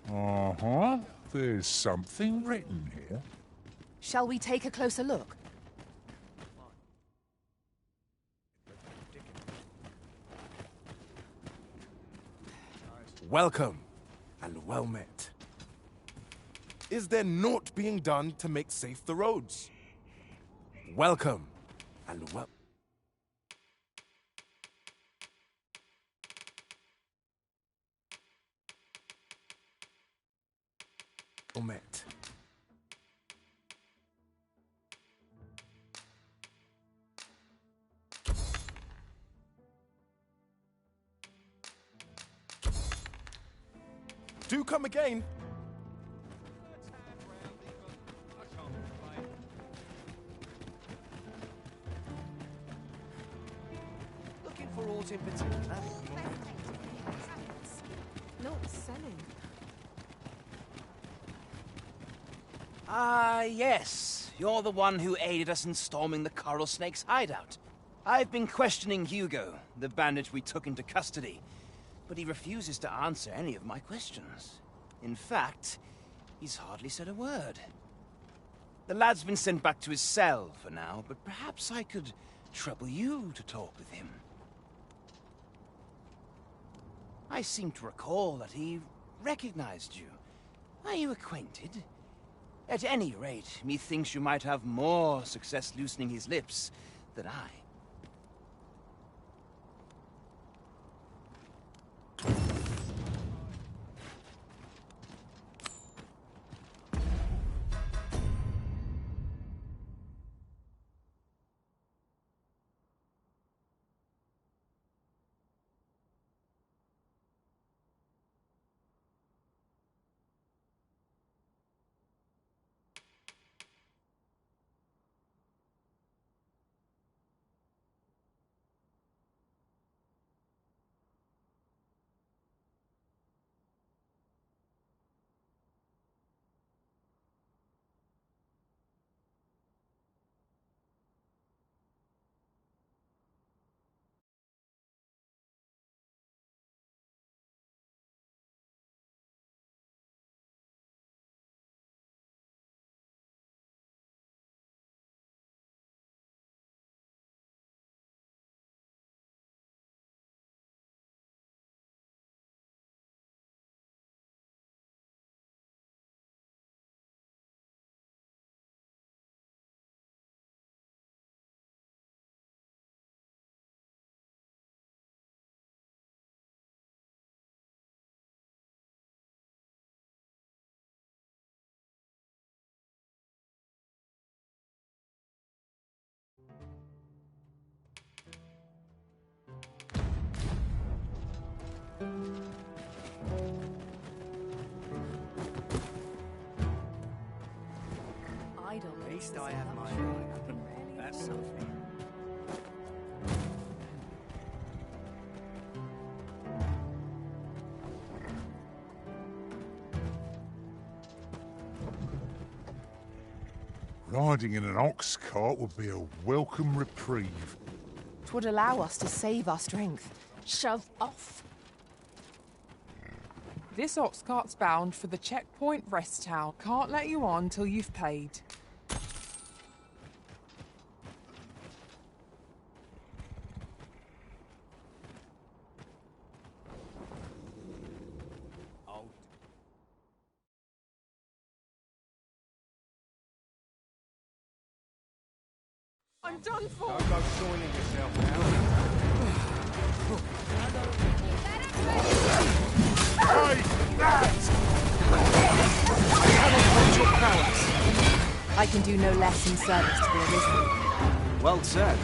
Uh-huh. There's something written here. Shall we take a closer look? Welcome, and well met. Is there naught being done to make safe the roads? Welcome, and well met. Do come again. Looking for aught in particular? Not selling. Ah, yes. You're the one who aided us in storming the Coral Snake's hideout. I've been questioning Hugo, the bandit we took into custody, but he refuses to answer any of my questions. In fact, he's hardly said a word. The lad's been sent back to his cell for now, but perhaps I could trouble you to talk with him. I seem to recall that he recognized you. Are you acquainted? At any rate, methinks you might have more success loosening his lips than I. At least I have my right. That's something. Riding in an ox cart would be a welcome reprieve. 'Twould allow us to save our strength. Shove off. This ox cart's bound for the checkpoint rest town. Can't let you on till you've paid. I'm done for! Don't go joining yourself now. Hey, that! I cannot hold your prowess. I can do no less in service to the Arisen. Well said.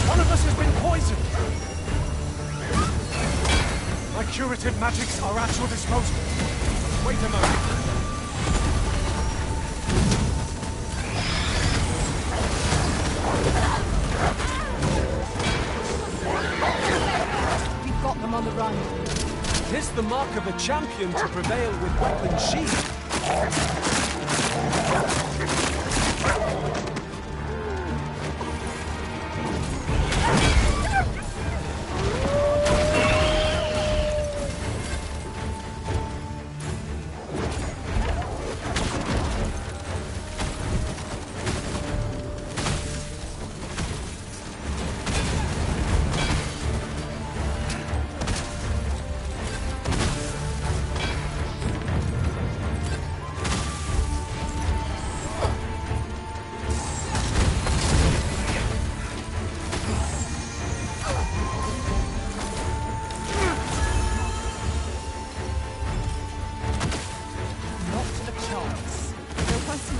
One of us has been poisoned. My curative magics are at your disposal. Wait a moment. We've got them on the run. 'Tis the mark of a champion to prevail with weapons sheathed.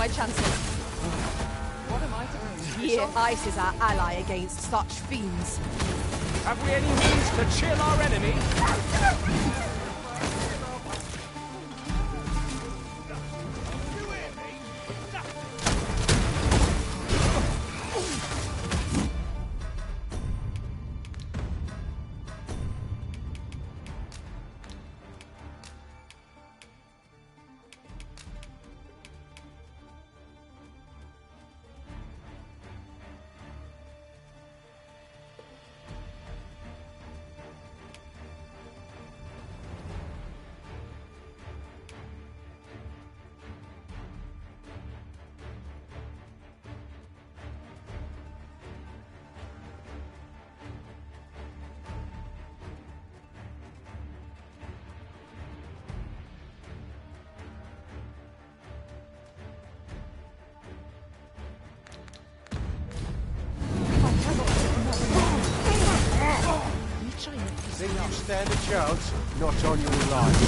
my chances. What am I to do? Here, Ice is our ally against such fiends. Have we any means to chill our enemy? Think you stand a chance? Not on your life.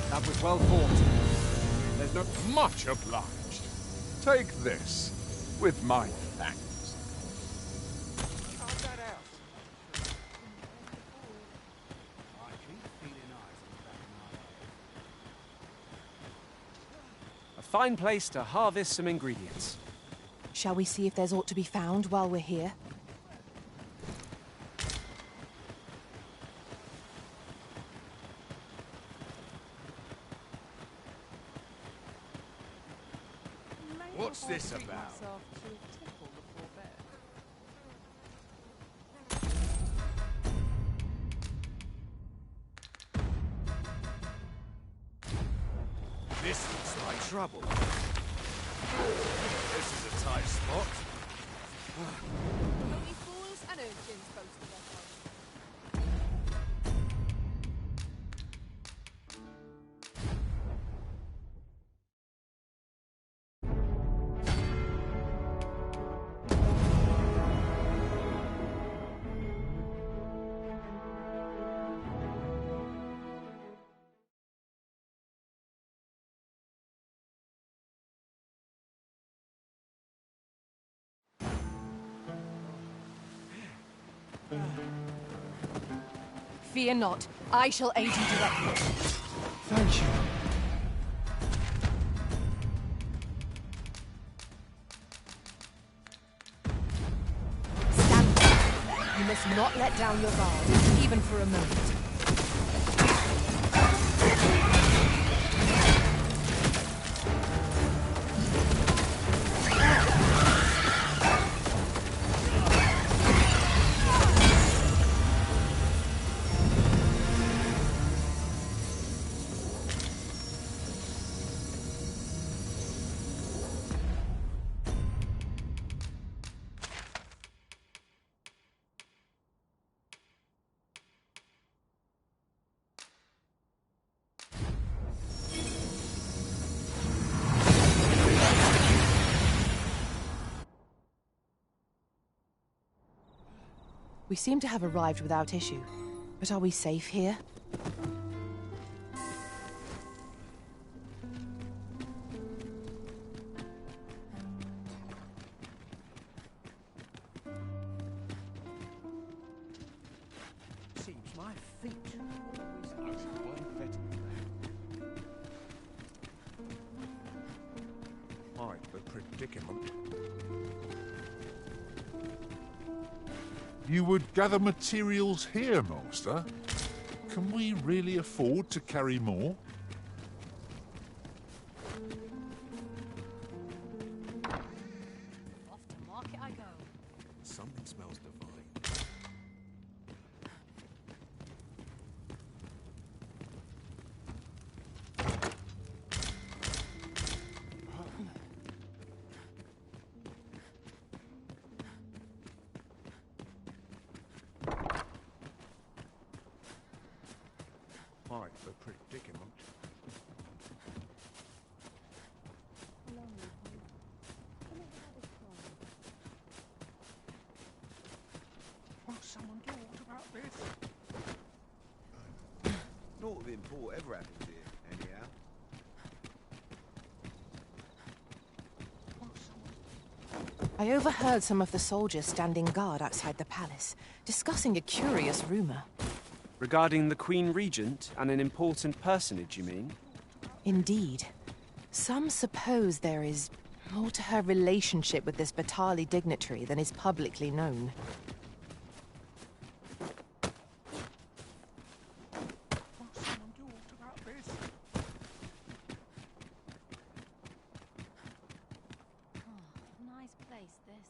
That was well fought. There's no... Much obliged. Take this, with my thanks. A fine place to harvest some ingredients. Shall we see if there's aught to be found while we're here? What's this about? This looks like trouble. This is a tight spot. Only fools and urchins boast of their folly. Fear not. I shall aid you directly. Thank you. Stand back. You must not let down your guard, even for a moment. We seem to have arrived without issue. But are we safe here? Seems my feet always one better than that. Quite the predicament. You would gather materials here, Master? Can we really afford to carry more? Off to market I go. Something smells divine. Quite the predicament. Will someone do aught about this? Naught of import ever happens here, anyhow. I overheard some of the soldiers standing guard outside the palace, discussing a curious rumor. Regarding the Queen Regent and an important personage, you mean? Indeed. Some suppose there is more to her relationship with this Batali dignitary than is publicly known. Nice place, this.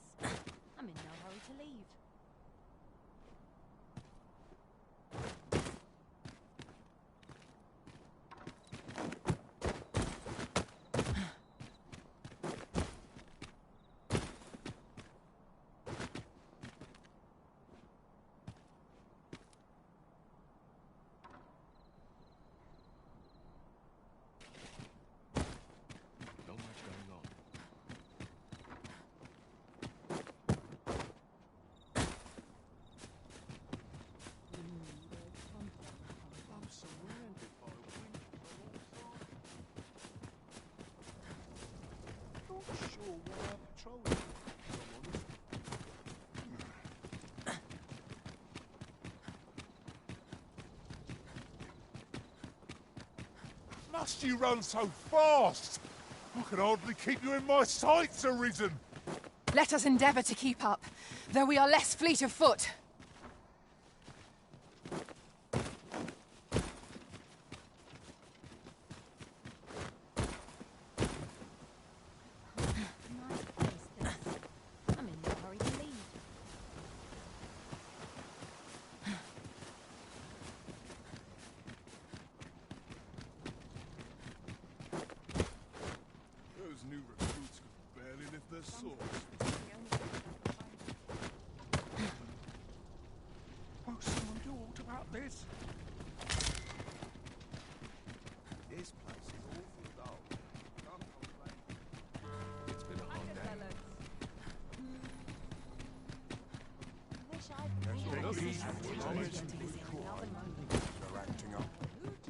I'm in no hurry to leave. Not much going on. I'm surrounded by wind on all sides. Not sure why I'm patrolling, if I'm honest. Must you run so fast? I can hardly keep you in my sights, Arisen. Let us endeavor to keep up, though we are less fleet of foot. Nice place, this. I'm in no hurry to leave. Those new recruits could barely lift their swords. Won't someone do aught about this? This place is awful dull. Can't complain. It's been a hot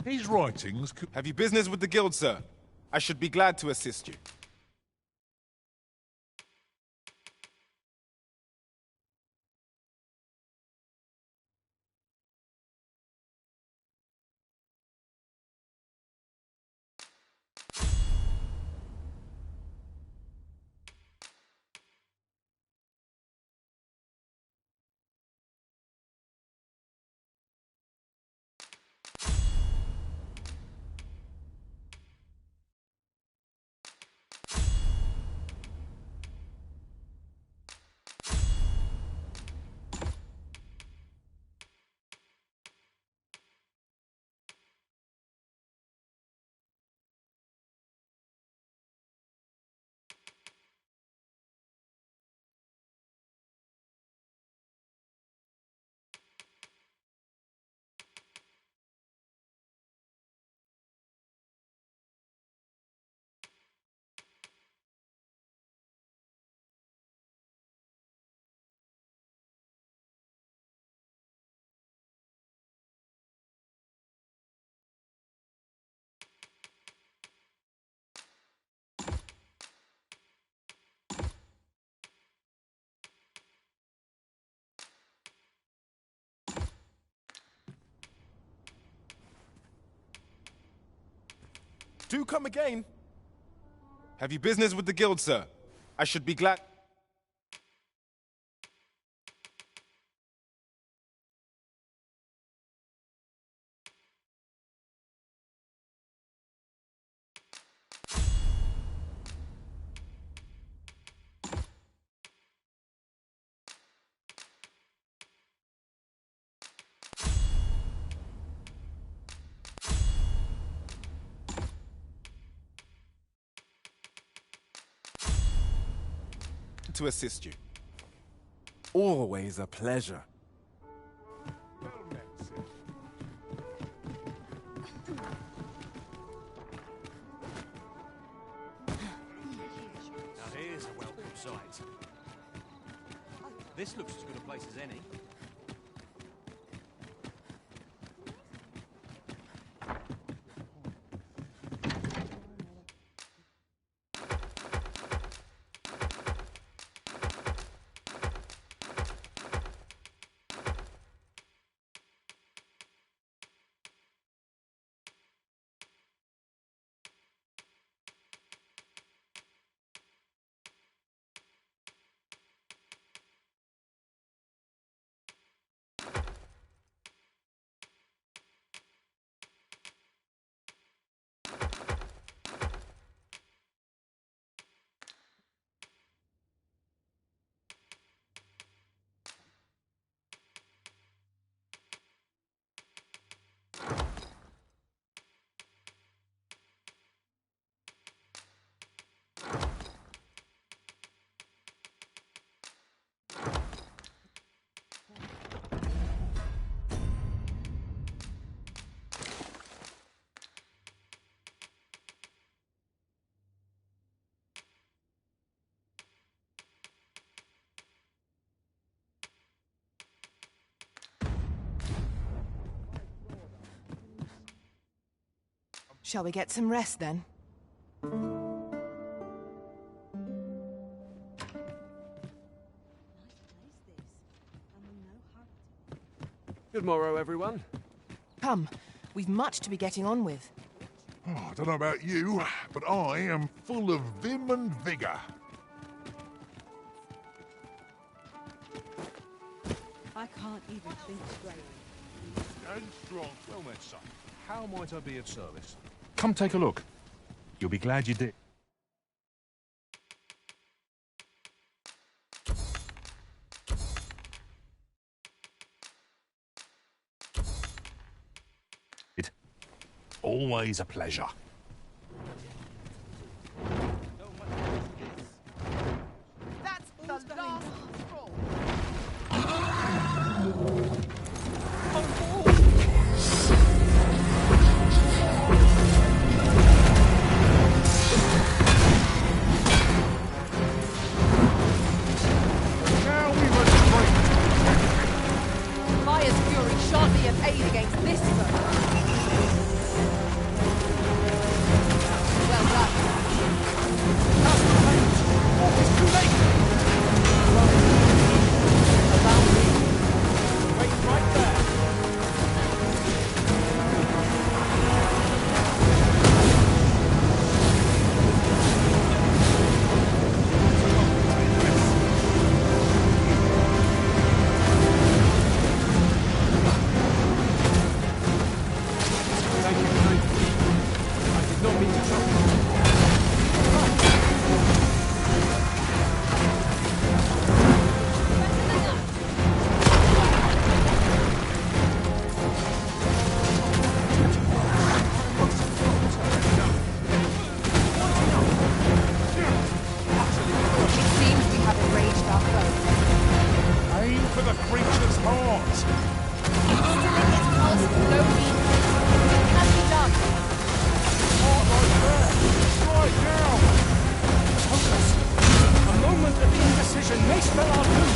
day. His writings could... Have you business with the guild, sir? I should be glad to assist you. Do come again. Have you business with the guild, sir? I should be glad... to assist you. Always a pleasure. Now here's a welcome sight. This looks as good a place as any. Shall we get some rest then? Good morrow, everyone. Come, we've much to be getting on with. Oh, I don't know about you, but I am full of vim and vigour. I can't even think straight. And strong. Well met, son. How might I be of service? Come take a look. You'll be glad you did. Always a pleasure. That's the last straw. Now we must break. Fire's fury shan't be of aid against this foe. Well done. It's too late! Allow me. Wait right there. Thank you. I did not mean to trouble you. It seems we have enraged our foe. Aim for the creature's heart. Stilling its pulse with no means. It can be done. Right now. Focus! A moment of indecision may spell our doom.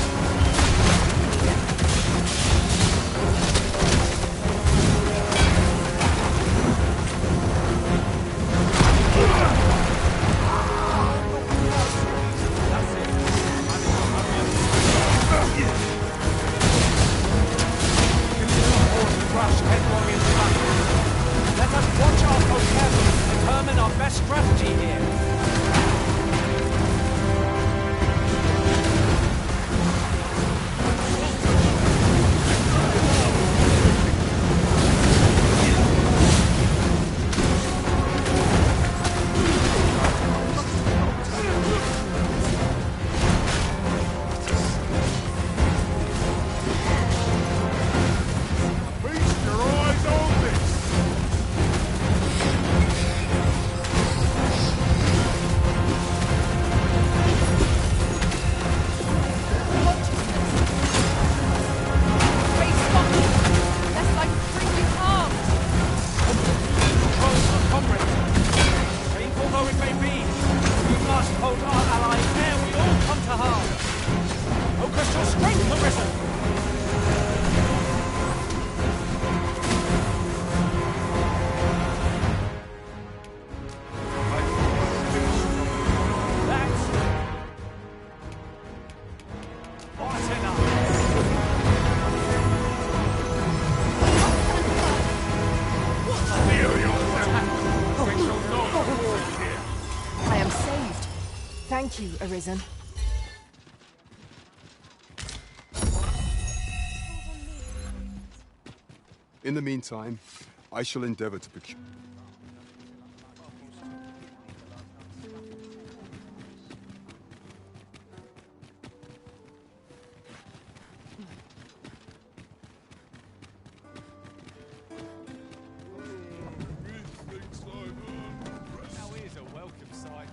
Rush headlong into battle. Let us watch our foe carefully to determine our best strategy here. Feast your eyes on this. Face fucking. Less like prickly arms. Control our comrade. Painful though it may be, we must hold our allies ere we all come to harm. Focus your strength, Arisen! That's quite enough. I am saved. Thank you, Arisen. In the meantime, I shall endeavor to procure. Now here's a welcome sight.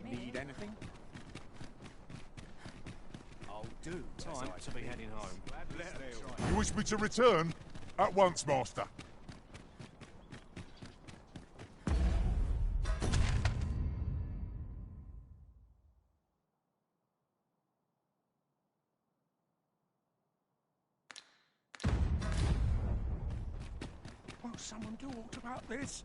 Need anything? I'll do. Time to be heading home. You wish me to return? At once, Master. Won't someone do aught about this?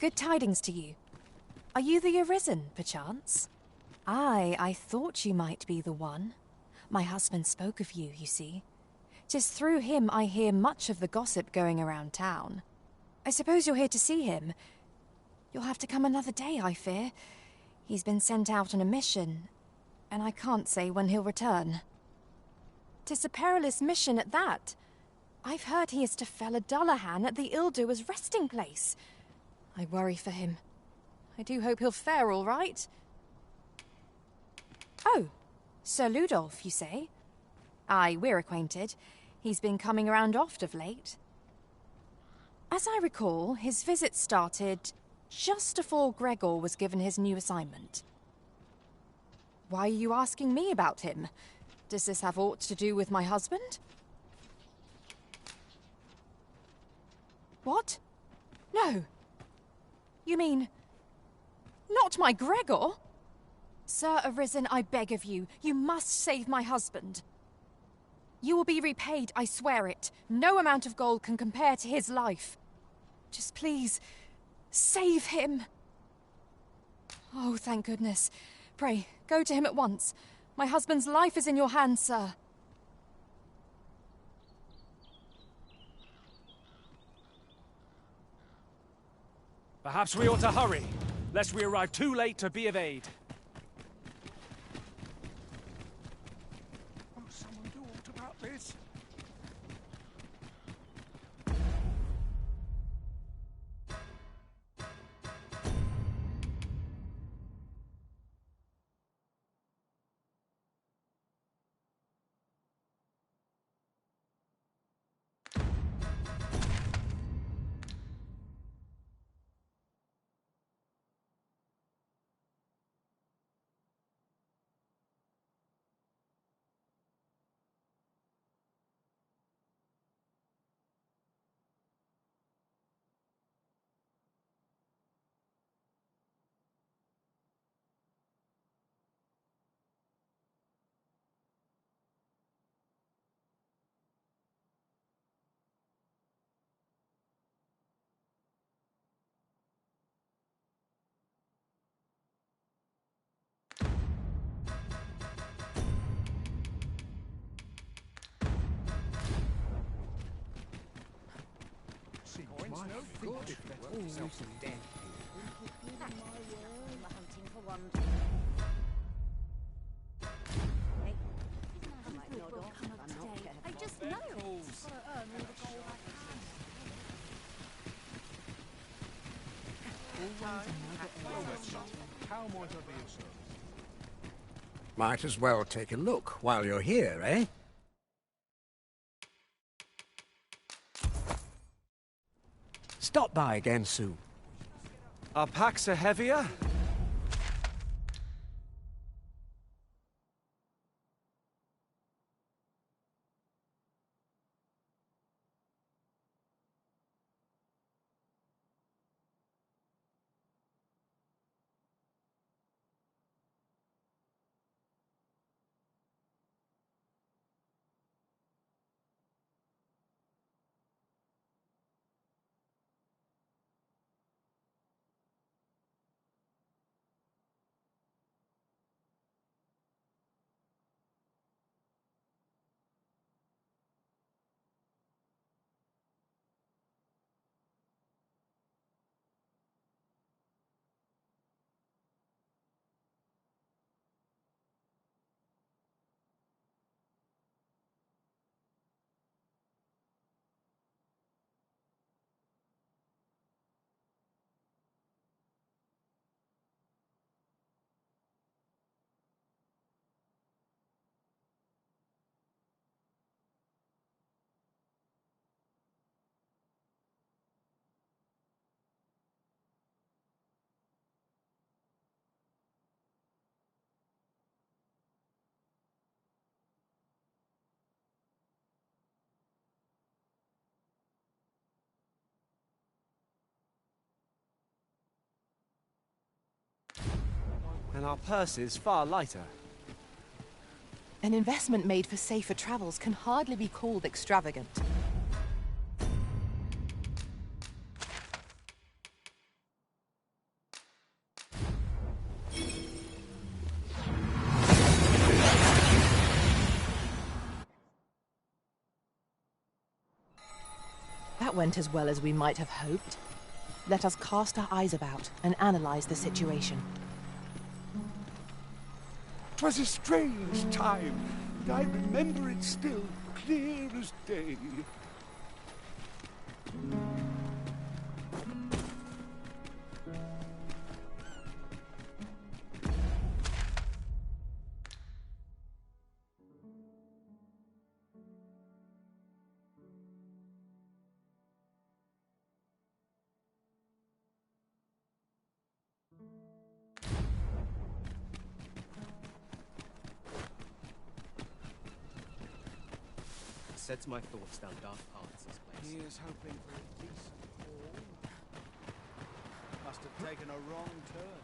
Good tidings to you. Are you the Arisen, perchance? Aye, I thought you might be the one. My husband spoke of you, you see. 'Tis through him I hear much of the gossip going around town. I suppose you're here to see him. You'll have to come another day, I fear. He's been sent out on a mission, and I can't say when he'll return. 'Tis a perilous mission at that. I've heard he is to fell a Dullahan at the Ill-Doer's resting place. I worry for him. I do hope he'll fare all right. Oh, Sir Ludolf, you say? Aye, we're acquainted. He's been coming around oft of late. As I recall, his visit started just afore Gregor was given his new assignment. Why are you asking me about him? Does this have aught to do with my husband? What? No. You mean... not my Gregor? Sir Arisen, I beg of you, you must save my husband. You will be repaid, I swear it. No amount of gold can compare to his life. Just please, save him. Oh, thank goodness. Pray, go to him at once. My husband's life is in your hands, sir. Perhaps we ought to hurry, lest we arrive too late to be of aid. Won't someone do aught about this? I just know it's gotta earn all the gold I How might I be of service? Might as well take a look while you're here, eh? Stop by again soon. Our packs are heavier? and our purses far lighter. An investment made for safer travels can hardly be called extravagant. That went as well as we might have hoped. Let us cast our eyes about and analyze the situation. 'Twas a strange time, and I remember it still, clear as day. Sets my thoughts down dark paths, this place. Here's hoping for a decent haul. Must have taken a wrong turn.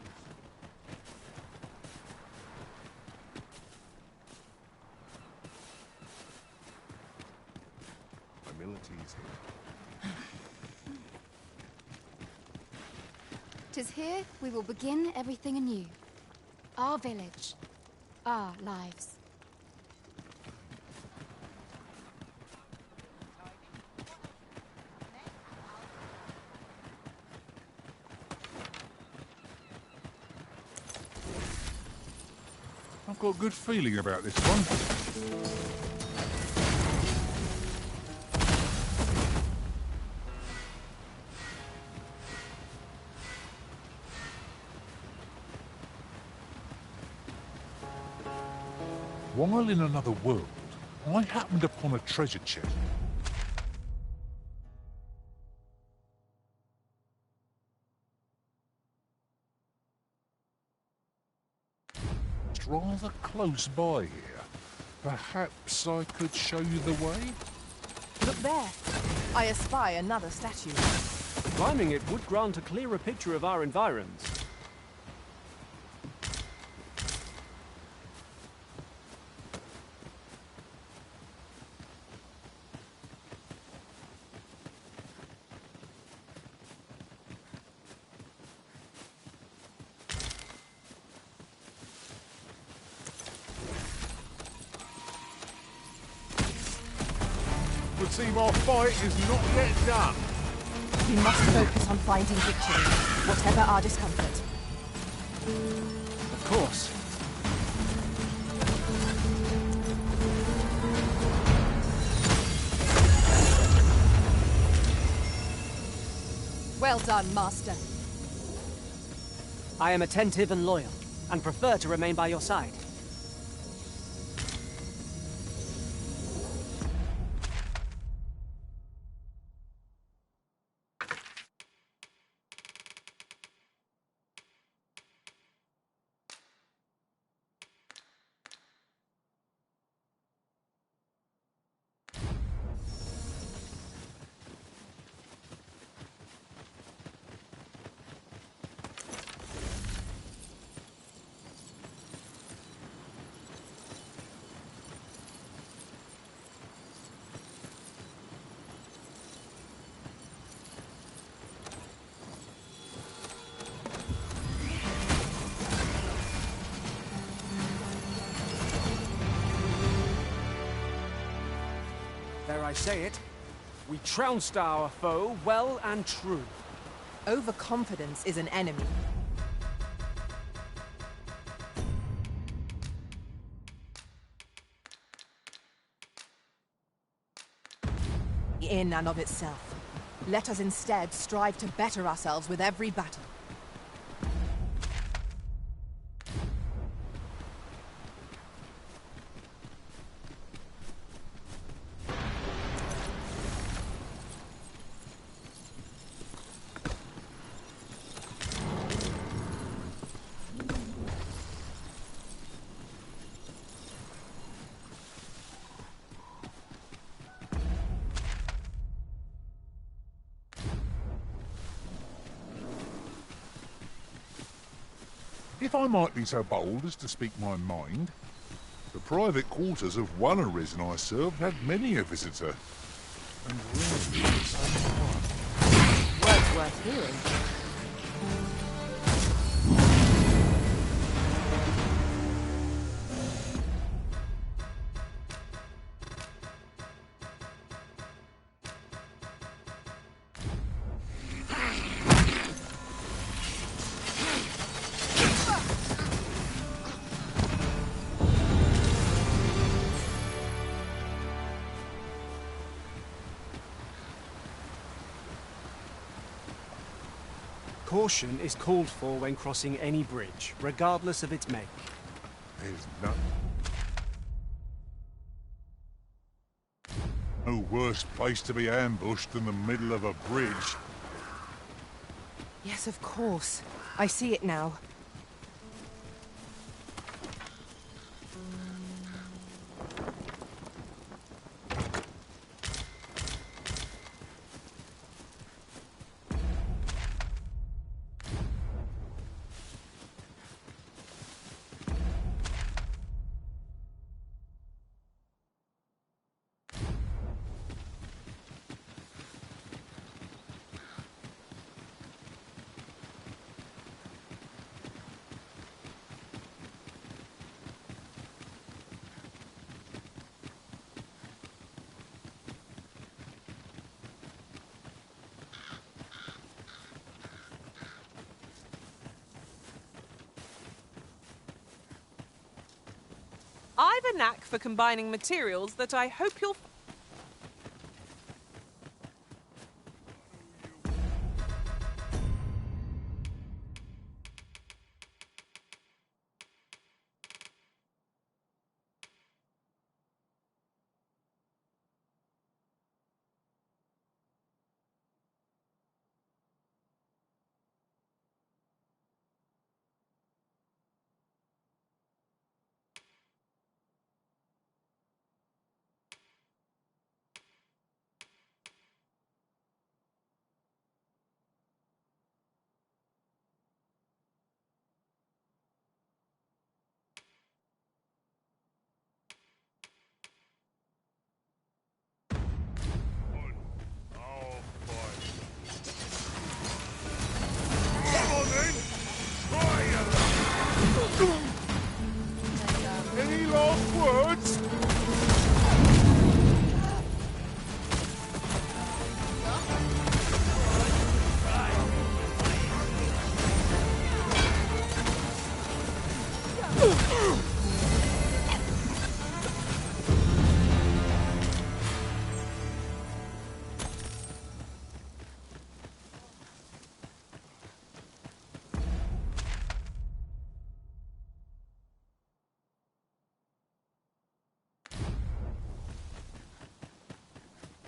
Humility's here. 'Tis here we will begin everything anew. Our village, our lives. I've got a good feeling about this one. While in another world, I happened upon a treasure chest. It's rather close by here. Perhaps I could show you the way? Look there. I espy another statue. Climbing it would grant a clearer picture of our environs. Would seem our fight is not yet done. We must focus on finding victory, whatever our discomfort. Of course. Well done, Master. I am attentive and loyal, and prefer to remain by your side. Dare I say it? We trounced our foe well and true. Overconfidence is an enemy. In and of itself. Let us instead strive to better ourselves with every battle. If I might be so bold as to speak my mind, the private quarters of one Arisen I served had many a visitor. And rarely the same one. Words worth hearing. Caution is called for when crossing any bridge, regardless of its make. There's no worse place to be ambushed than the middle of a bridge. Yes, of course. I see it now. I've a knack for combining materials that I hope you'll... Any last words?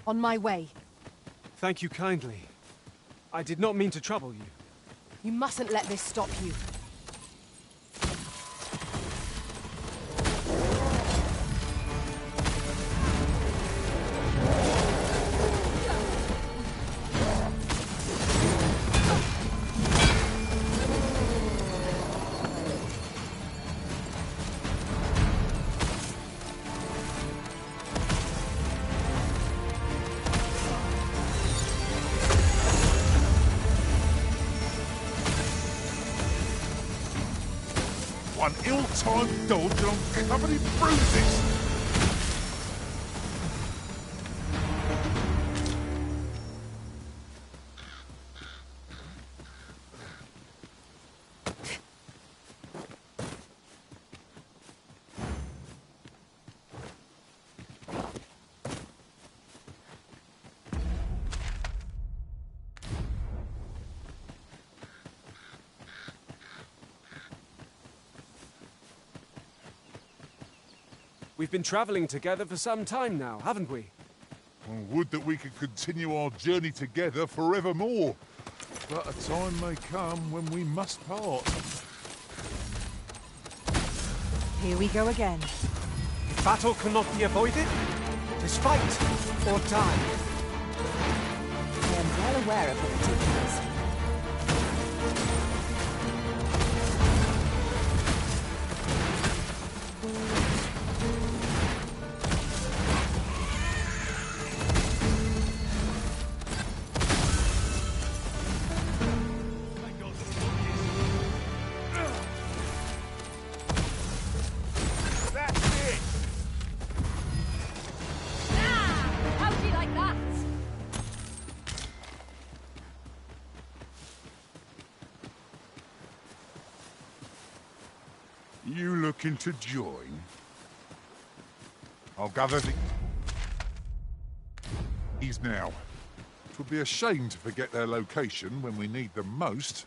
On my way. Thank you kindly. I did not mean to trouble you. You mustn't let this stop you. One ill-timed dodge and I'm covered in bruises. We've been traveling together for some time now, haven't we? Well, would that we could continue our journey together forevermore. But a time may come when we must part. Here we go again. If battle cannot be avoided, it is fight or die. I am well aware of the particulars. How'd you like that? You looking to join? I'll gather these now. It would be a shame to forget their location when we need them most.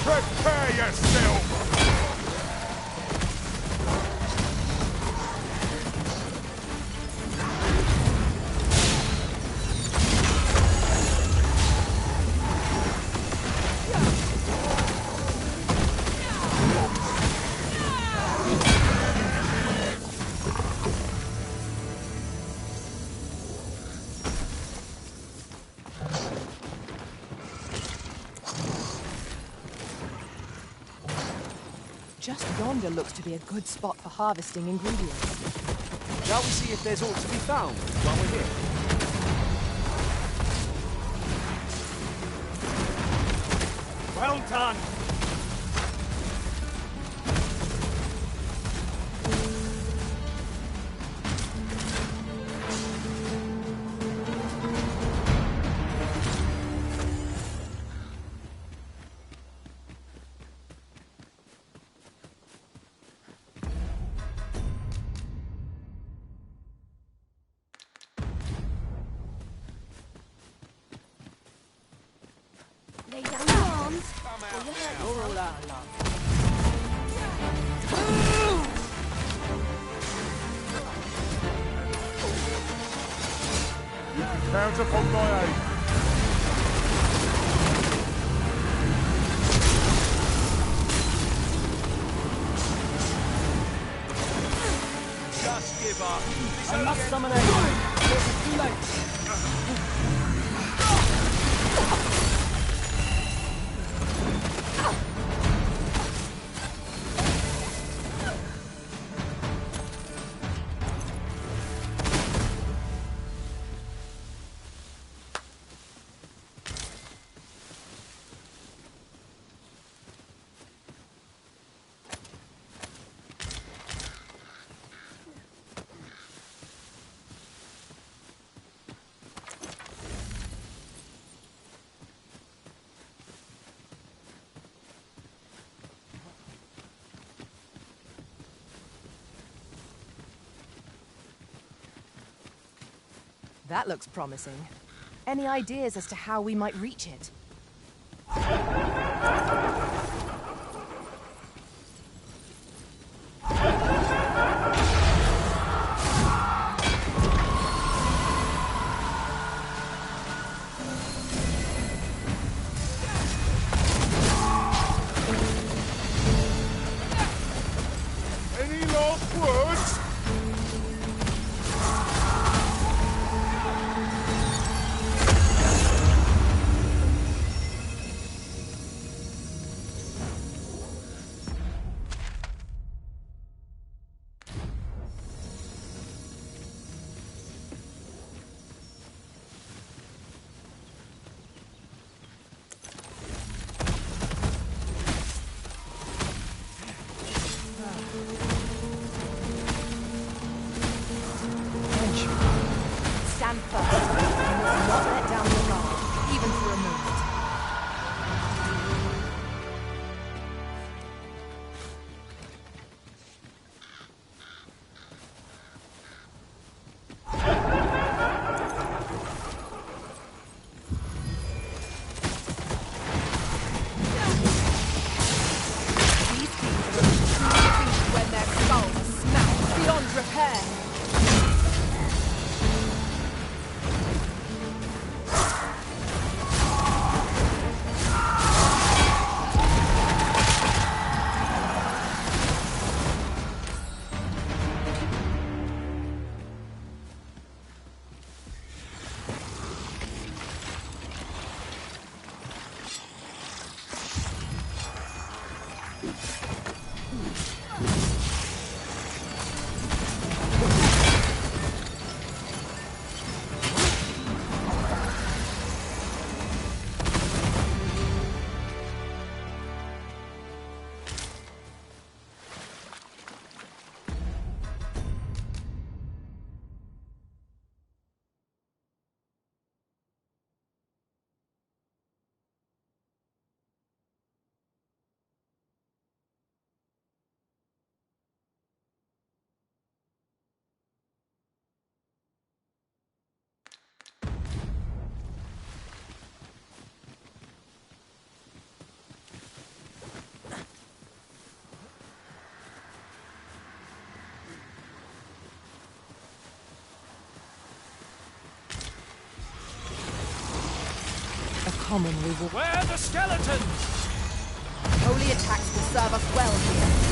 Prepare yourself! Just yonder looks to be a good spot for harvesting ingredients. Shall we see if there's aught to be found while we're here? Well done! Lay down your arms, or you'll hurt yourself. Count upon my aid. Just give up. I must summon aid. It's too late. That looks promising. Any ideas as to how we might reach it? Any last words? Common we will... Where are the skeletons? Holy attacks will serve us well here.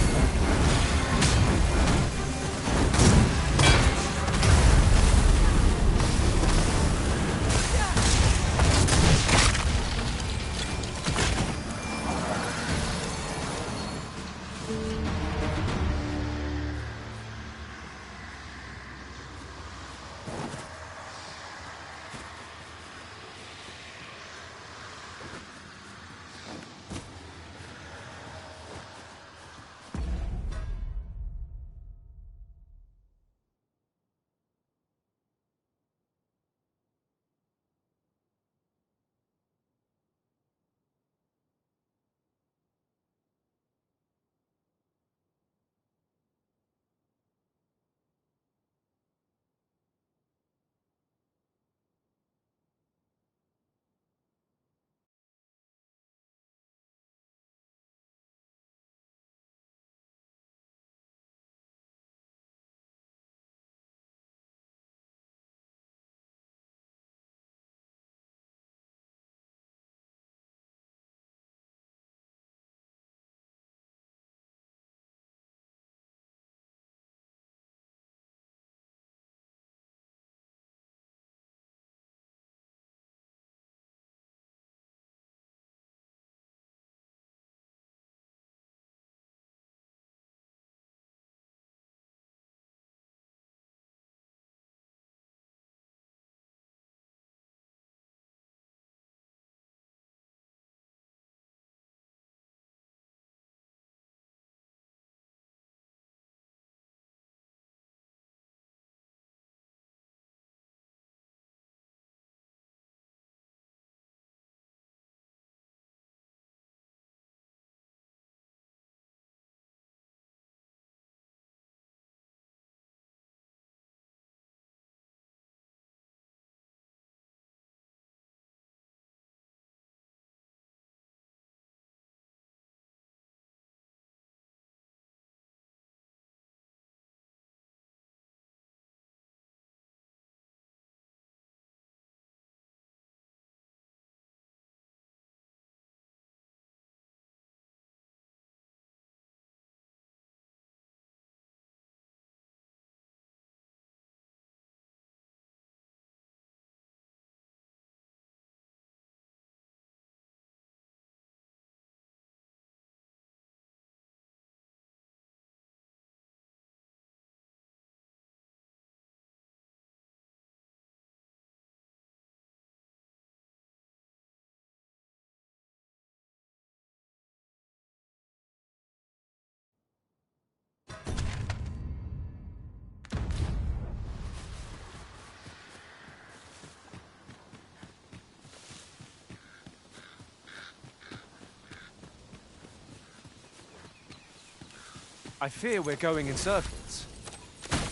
I fear we're going in circles.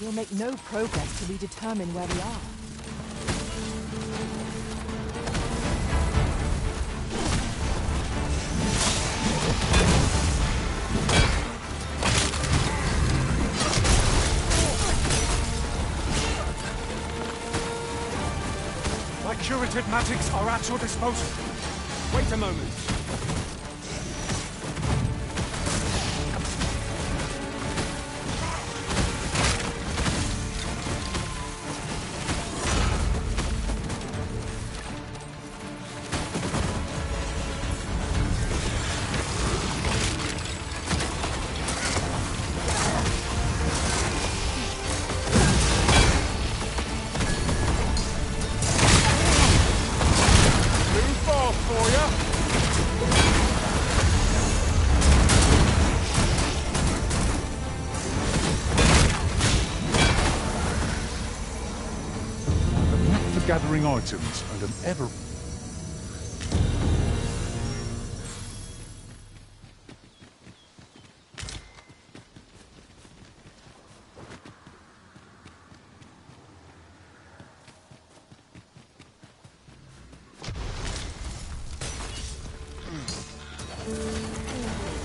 We'll make no progress till we determine where we are. My curative magics are at your disposal. Wait a moment. gathering items and am ever...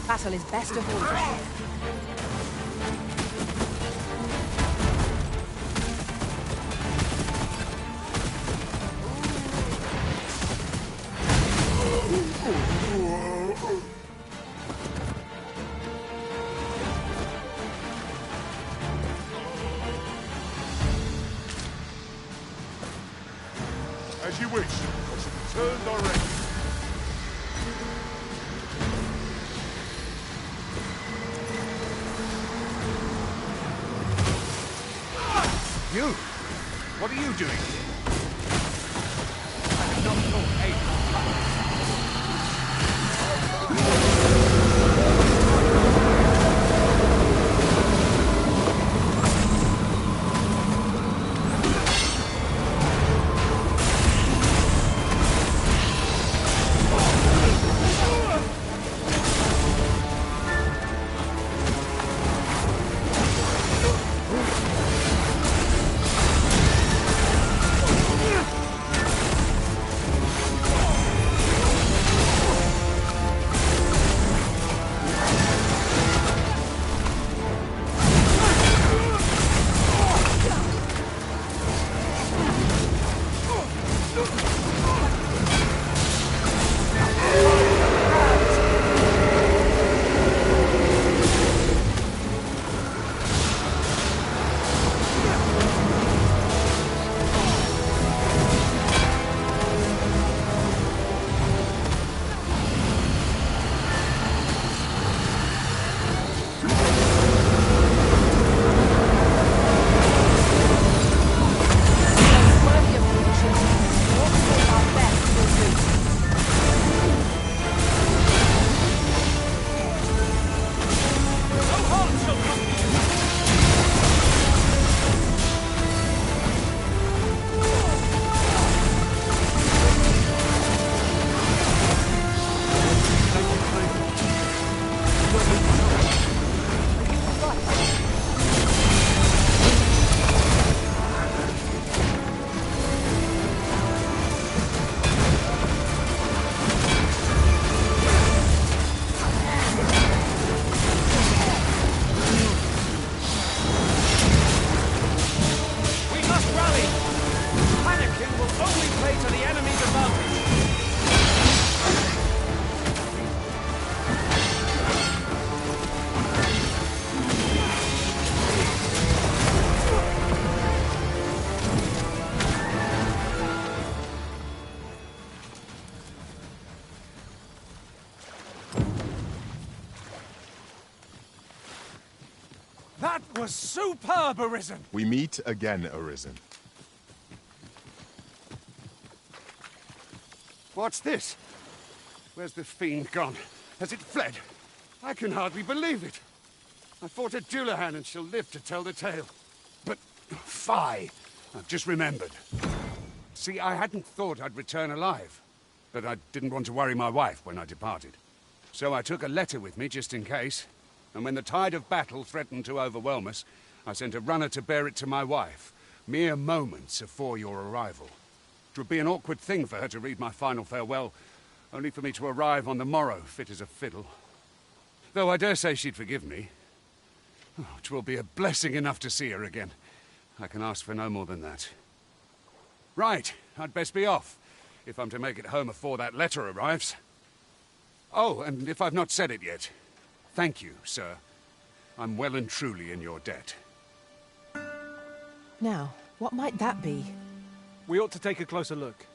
Battle is best avoided. As you wish. I shall return directly. You? What are you doing here? I did not know aid. That was superb, Arisen! We meet again, Arisen. What's this? Where's the fiend gone? Has it fled? I can hardly believe it. I fought at Dullahan and shall live to tell the tale. But, fie! I've just remembered. See, I hadn't thought I'd return alive. But I didn't want to worry my wife when I departed. So I took a letter with me just in case. And when the tide of battle threatened to overwhelm us, I sent a runner to bear it to my wife, mere moments before your arrival. It would be an awkward thing for her to read my final farewell, only for me to arrive on the morrow, fit as a fiddle. Though I dare say she'd forgive me. Oh, it will be a blessing enough to see her again. I can ask for no more than that. Right, I'd best be off, if I'm to make it home afore that letter arrives. Oh, and if I've not said it yet, thank you, sir. I'm well and truly in your debt. Now, what might that be? We ought to take a closer look.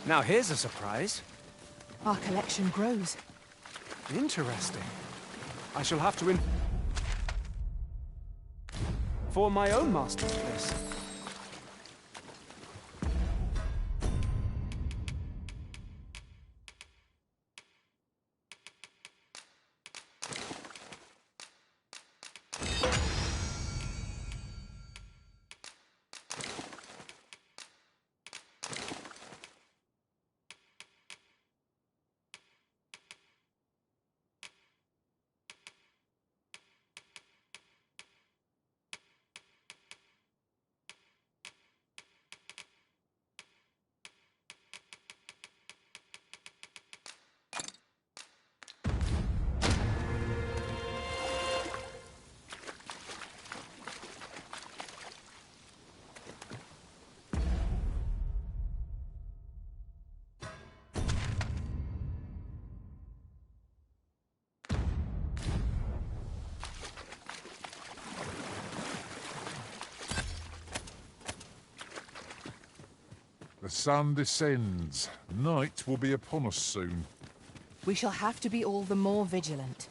Now here's a surprise. Our collection grows. Interesting. I shall have to for my own masterpiece. The sun descends. Night will be upon us soon. We shall have to be all the more vigilant.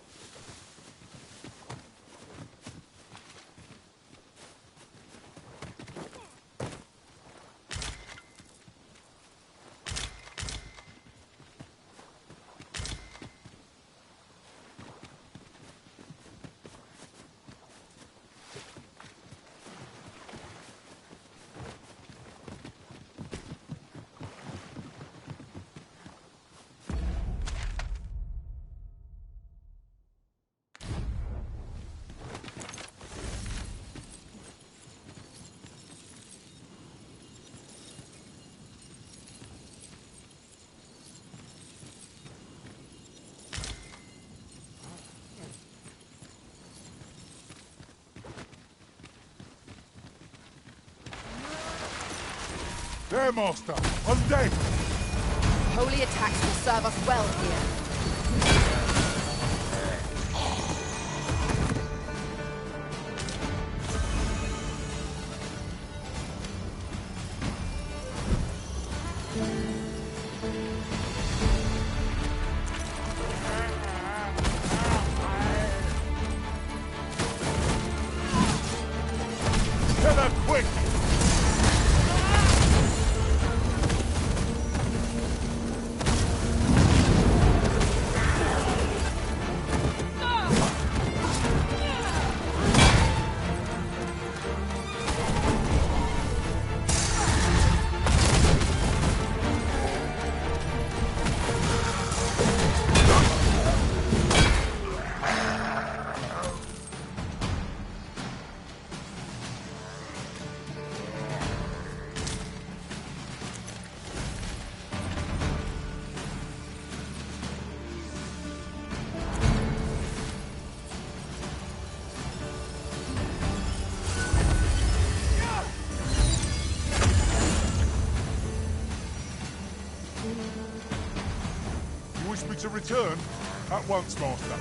There, Master! On deck! Holy attacks will serve us well here. Kill her quick! You wish me to return? At once, Master.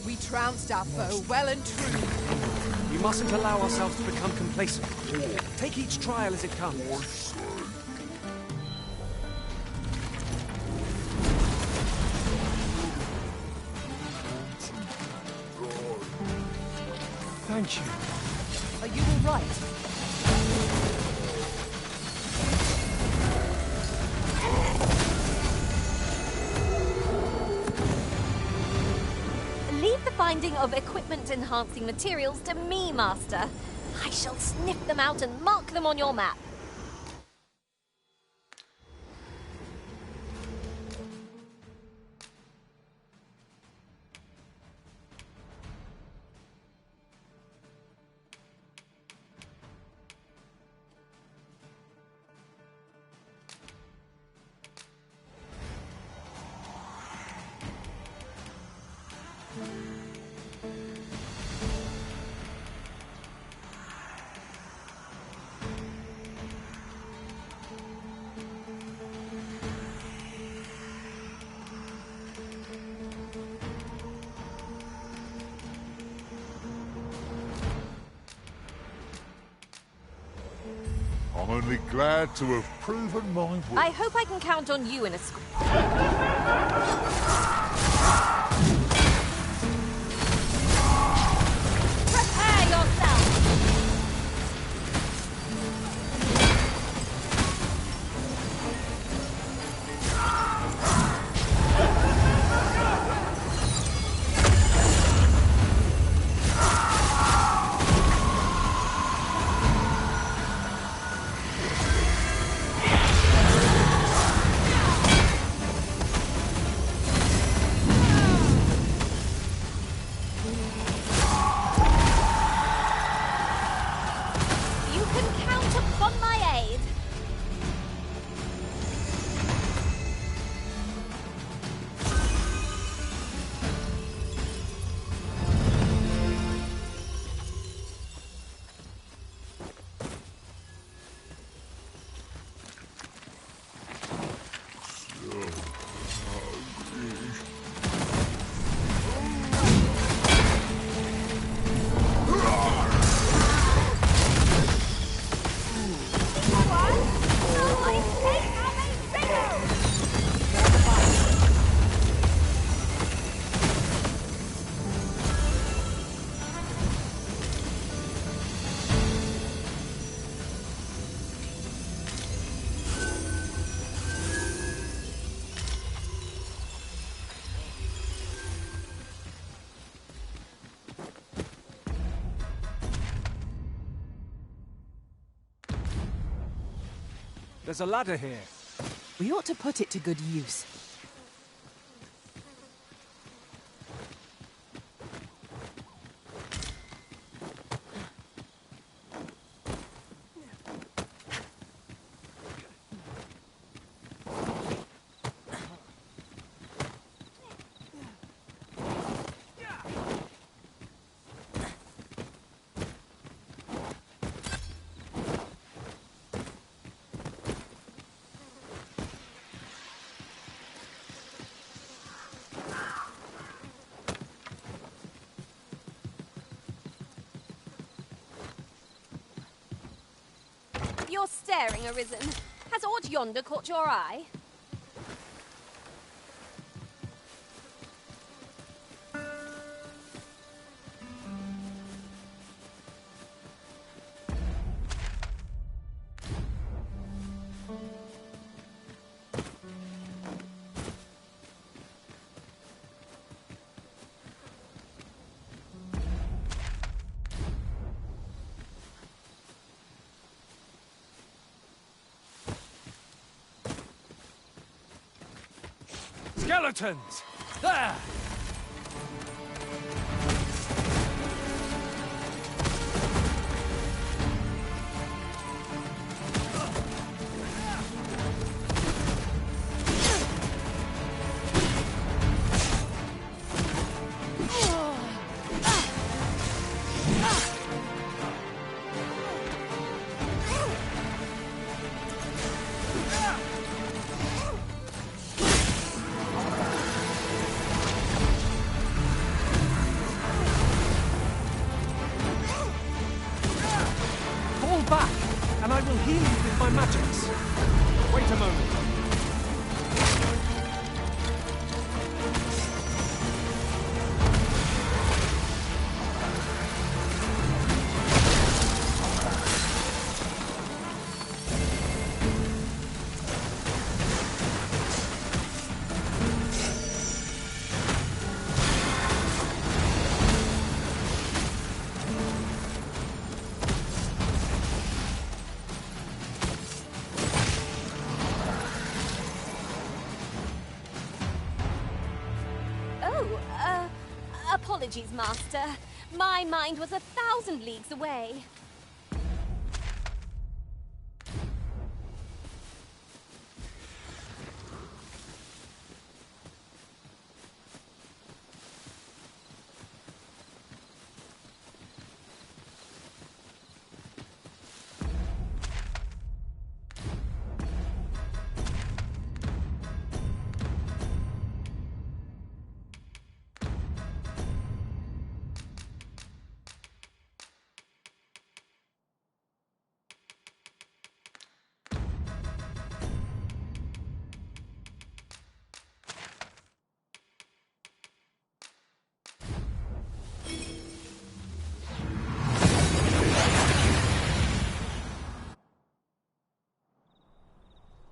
We trounced our foe well and true. We mustn't allow ourselves to become complacent. Take each trial as it comes. Thank you. Are you all right? Leave the finding of equipment-enhancing materials to me, Master. I shall sniff them out and mark them on your map. I'm only glad to have proven my worth. I hope I can count on you in a Prepare yourself! There's a ladder here. We ought to put it to good use. You're staring, Arisen. Has aught yonder caught your eye? Skeletons! There! Back, and I will heal you with my magics. Wait a moment. Apologies, Master. My mind was 1,000 leagues away.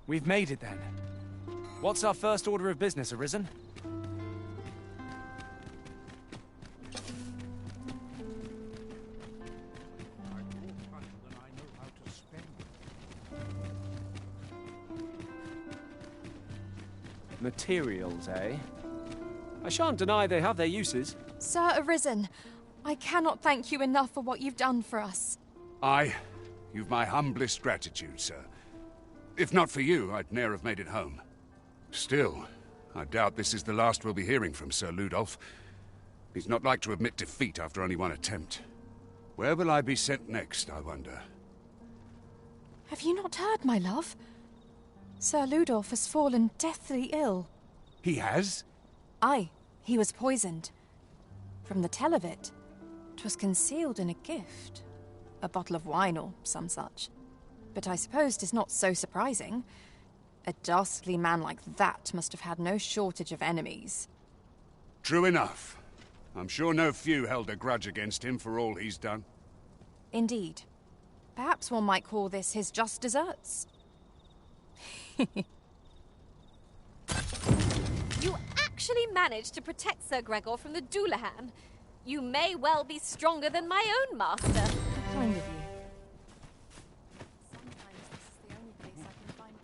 We've made it then. What's our first order of business, Arisen? Materials, eh? I shan't deny they have their uses. Sir Arisen, I cannot thank you enough for what you've done for us. You've my humblest gratitude, sir. If not for you, I'd ne'er have made it home. Still, I doubt this is the last we'll be hearing from Sir Ludolf. He's not like to admit defeat after only one attempt. Where will I be sent next, I wonder? Have you not heard, my love? Sir Ludolf has fallen deathly ill. He has? Aye, he was poisoned. From the tell of it, 'twas concealed in a gift. A bottle of wine or some such. But I suppose 'tis not so surprising. A dastardly man like that must have had no shortage of enemies. True enough. I'm sure no few held a grudge against him for all he's done. Indeed. Perhaps one might call this his just deserts. You actually managed to protect Sir Gregor from the Doulahan. You may well be stronger than my own master. Kind of you. Sometimes this is the only place I can find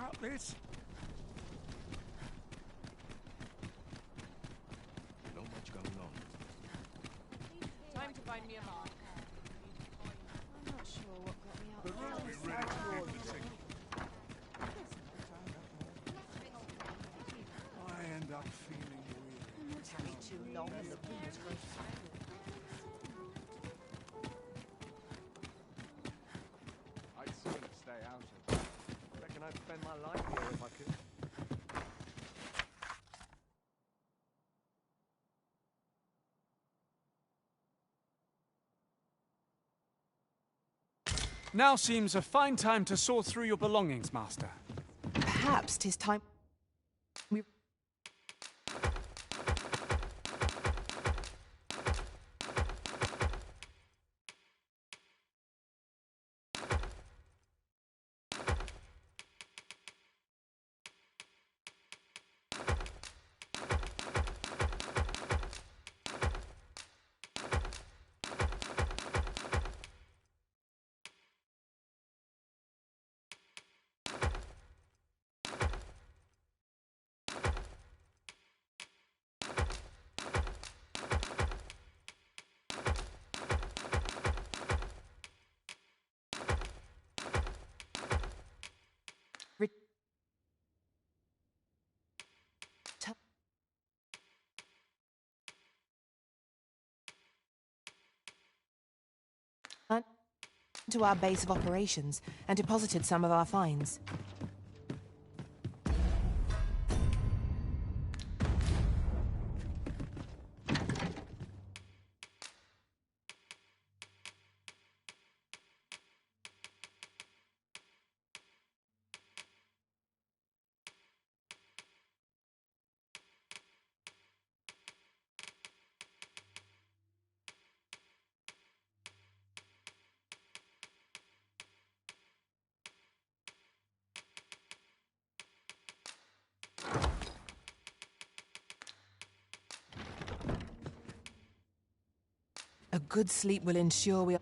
about this? Not much going on. Time to find me a mark. I'm not sure what got me out. The room will be ready to give the signal. I end up feeling weird. Take too long and the rooms grow I'd sooner stay out of it. Reckon I'd spend my life here if I could. Now seems a fine time to sort through your belongings, Master. Perhaps 'tis time. We to our base of operations and deposited some of our finds. A good sleep will ensure we...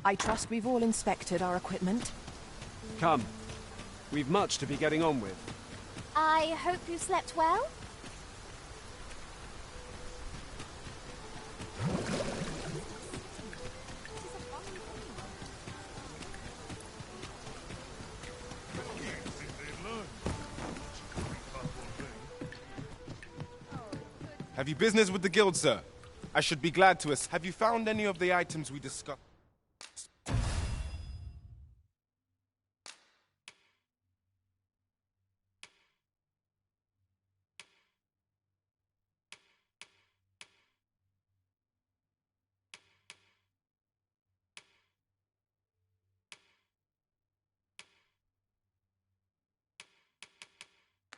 I trust we've all inspected our equipment. Come. We've much to be getting on with. I hope you slept well? Have you business with the guild, sir? I should be glad to Have you found any of the items we discussed?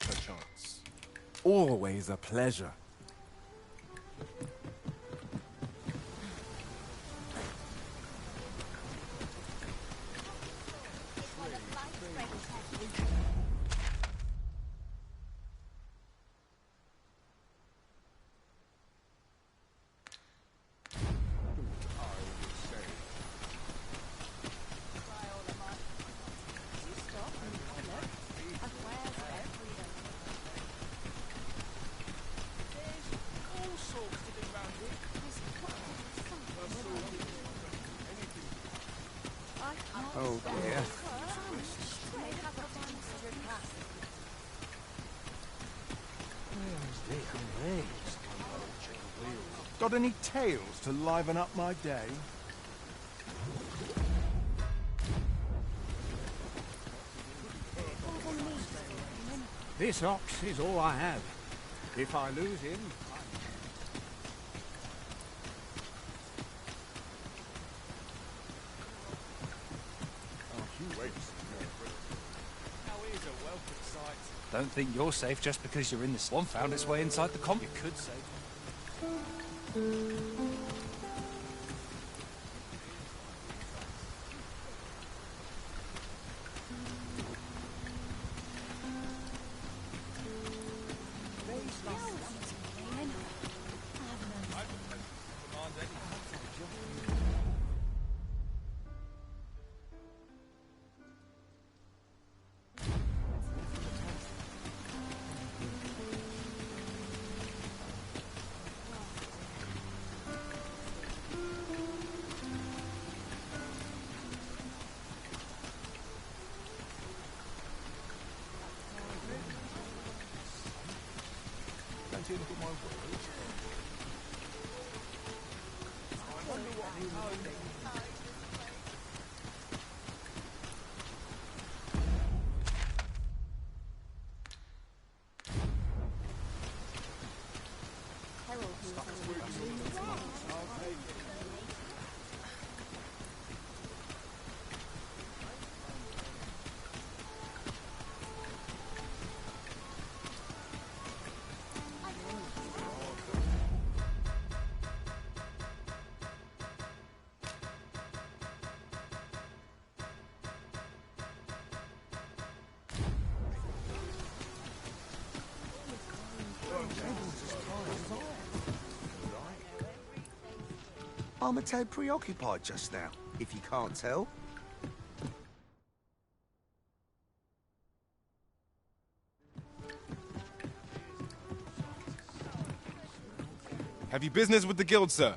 Perchance. Always a pleasure. Oh dear. Got any tales to liven up my day? This ox is all I have. If I lose him, Don't think you're safe just because you're in this one found its way inside the comp. You could say. waiting for my words. I wonder what he will think. I'm a tad preoccupied just now, if you can't tell. Have you business with the guild, sir?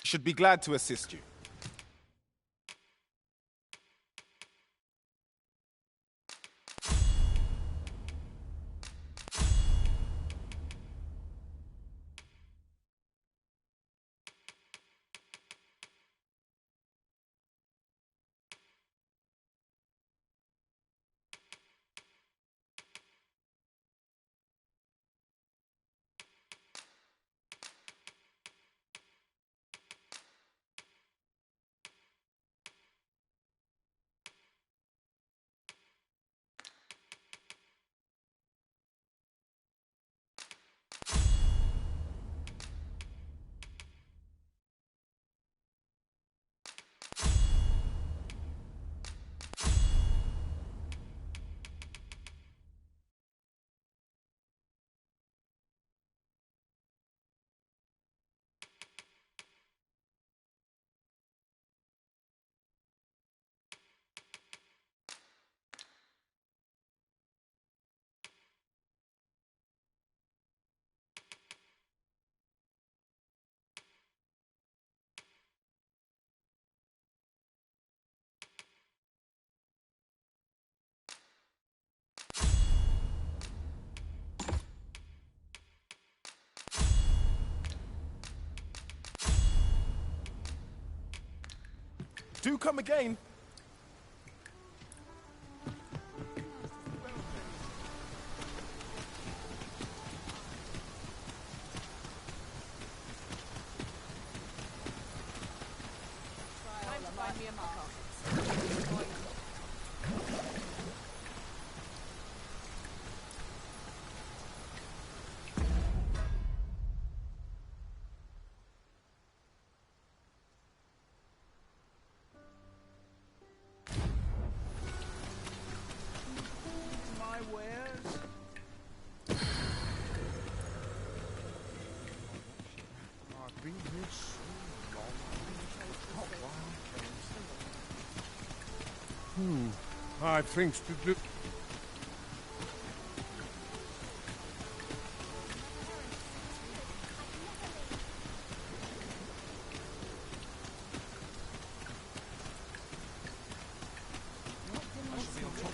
Should be glad to assist you. Do come again. My wares? I've been here so long. I've things to do.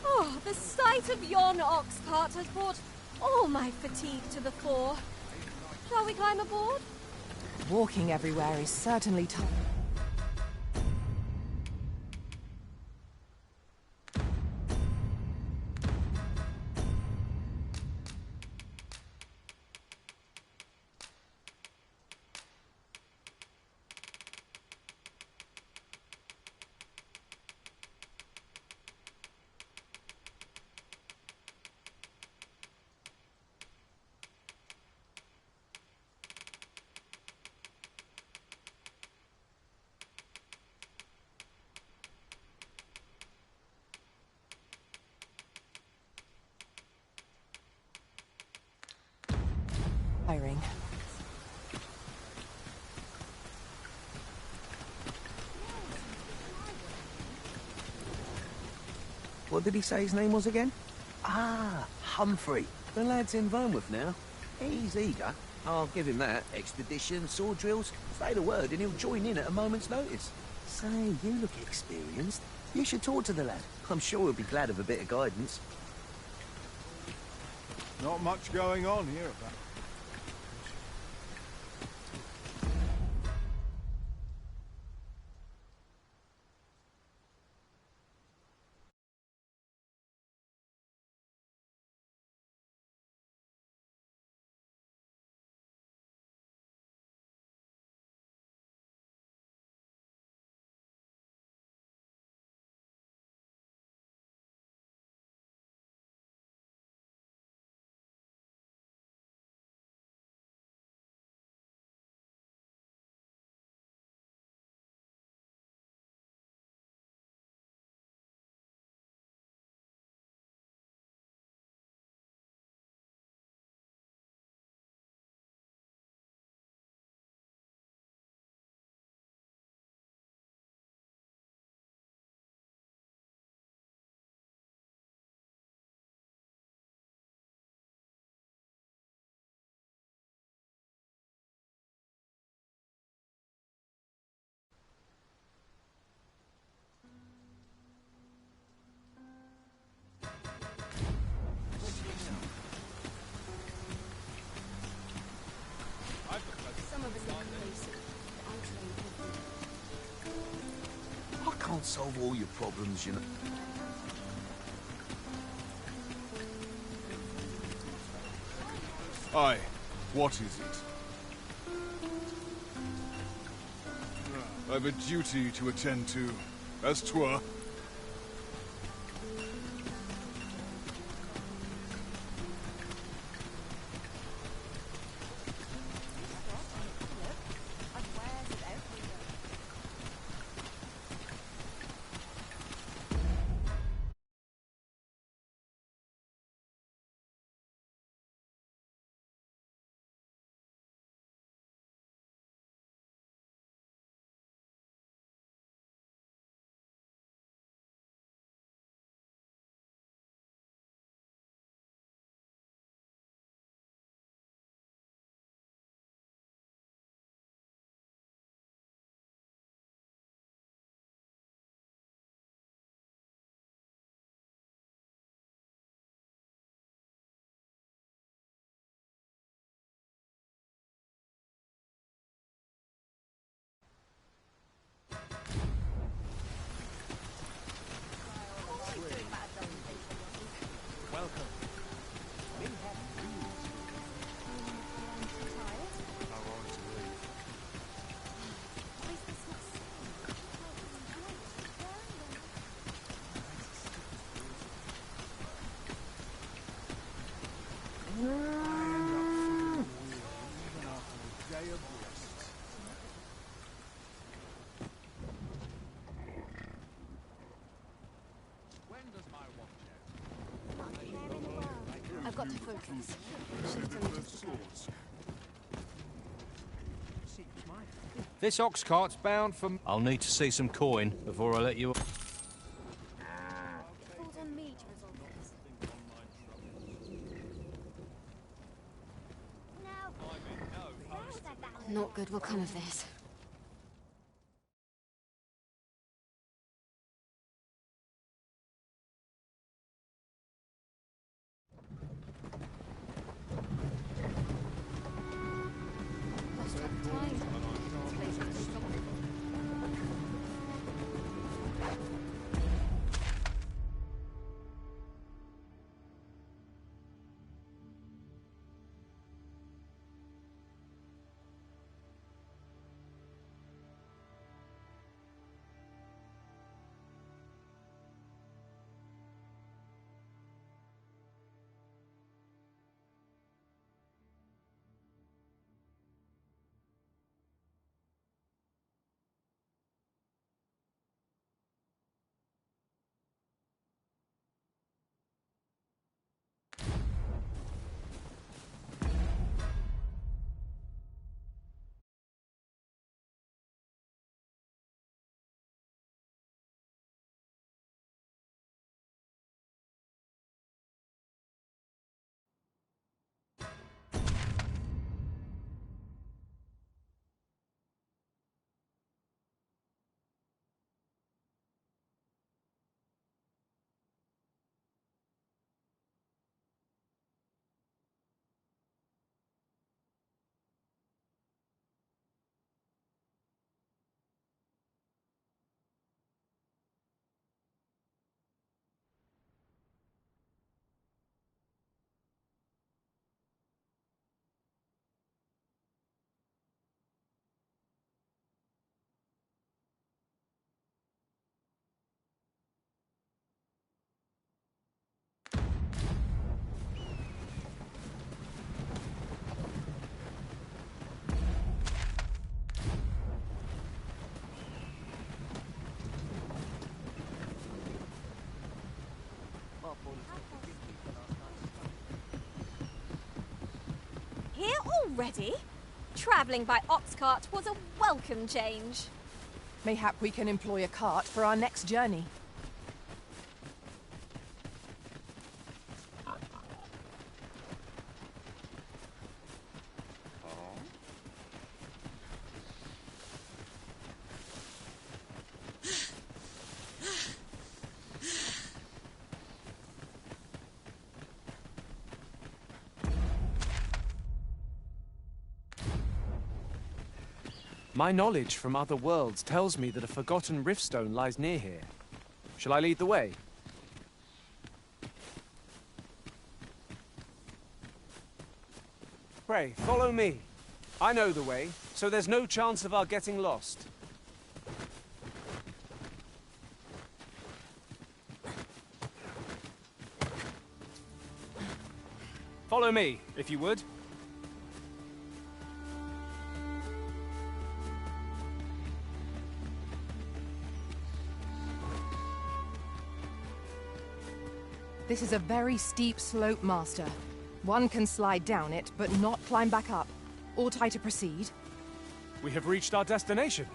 Oh, the sight of yon ox cart has brought all my fatigue to the fore. Shall we climb aboard? Walking everywhere is certainly tough. Tiring. What did he say his name was again? Ah, Humphrey. The lad's in Vermouth now. He's eager. I'll give him that. Expedition, sword drills. Say the word and he'll join in at a moment's notice. Say, you look experienced. You should talk to the lad. I'm sure he'll be glad of a bit of guidance. Not much going on here about. I can't solve all your problems, you know. Aye, what is it? I've a duty to attend to, as 'twere. got to focus. This ox cart's bound for... I'll need to see some coin before I let you... It falls on me to resolve this. Naught good will come of this. Lost track of time. This place is so solid. Here already? Travelling by ox cart was a welcome change. Mayhap we can employ a cart for our next journey. My knowledge from other worlds tells me that a forgotten riftstone lies near here. Shall I lead the way? Pray, follow me. I know the way, so there's no chance of our getting lost. Follow me, if you would. This is a very steep slope, Master. One can slide down it, but not climb back up. Ought I to proceed? We have reached our destination.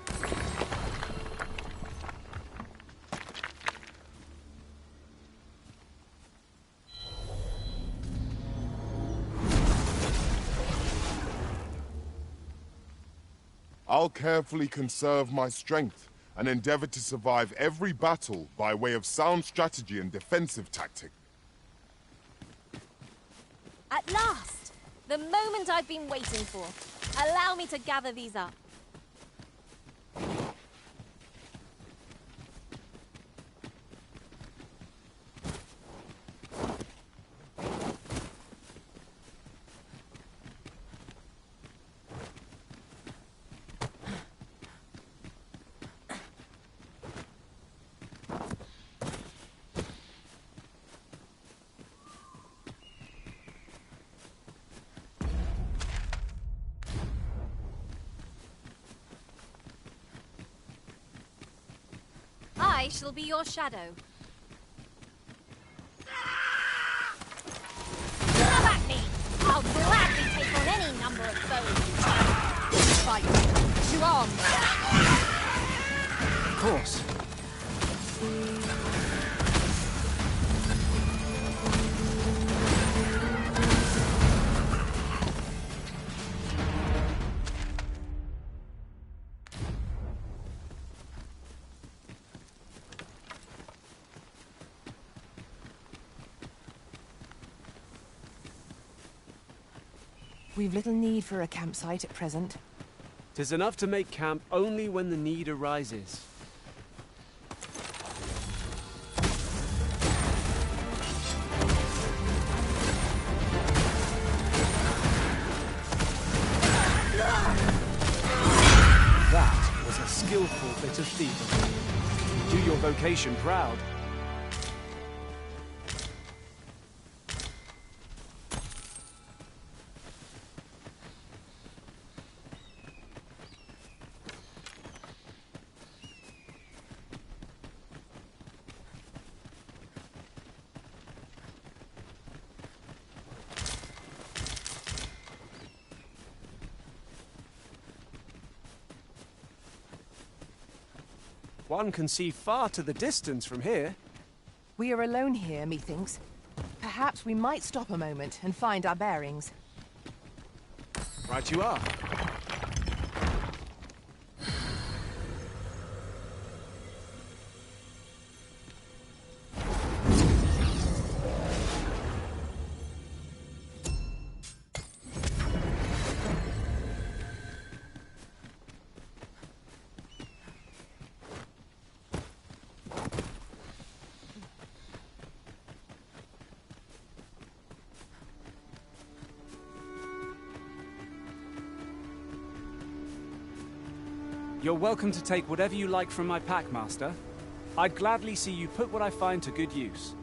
I'll carefully conserve my strength and endeavor to survive every battle by way of sound strategy and defensive tactic. At last! The moment I've been waiting for. Allow me to gather these up. I shall be your shadow. fight. To arms! Of course. We've little need for a campsite at present. 'Tis enough to make camp only when the need arises. That was a skillful bit of thievery. Do your vocation proud. One can see far to the distance from here. We are alone here, methinks. Perhaps we might stop a moment and find our bearings. Right you are. You're welcome to take whatever you like from my pack, Master. I'd gladly see you put what I find to good use.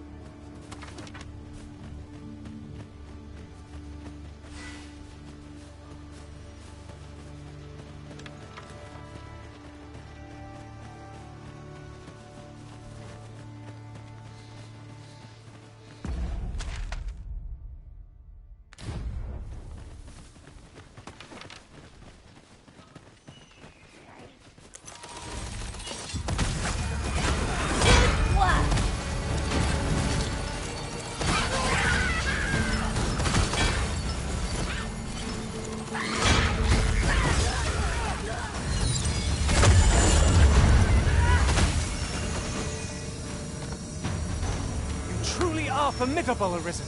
Formidable, Arisen.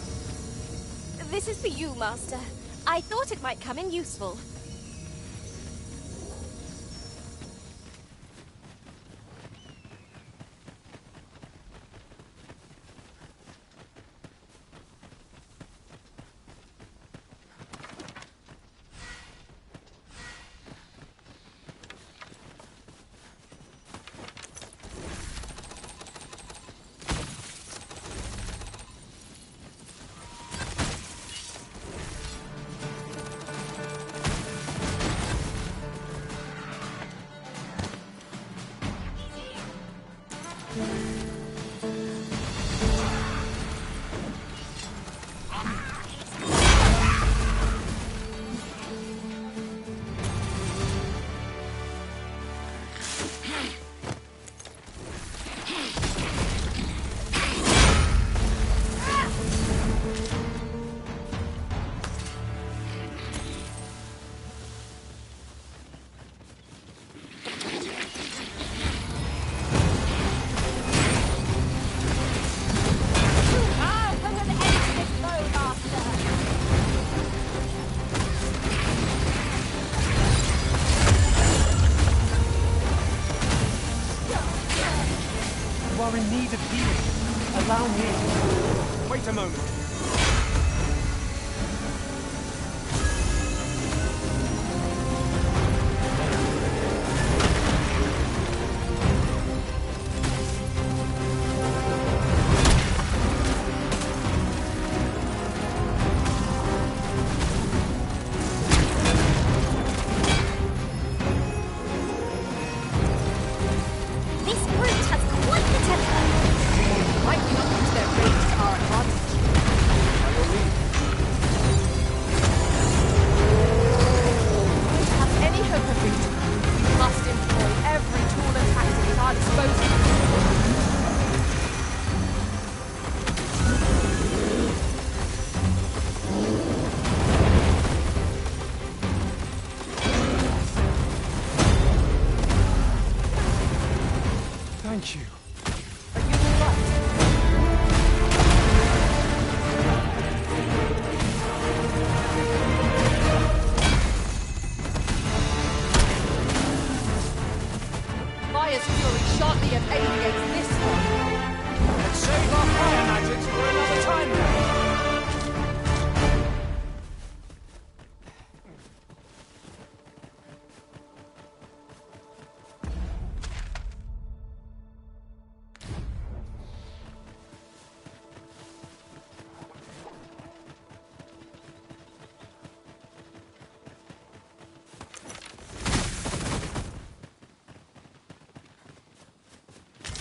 This is for you, Master. I thought it might come in useful. In need of healing. Allow me. Wait a moment. Any hope of Thank you. Are you all right? Fire's fury sharply alleviates this one. Let's save our fire magics for another time then.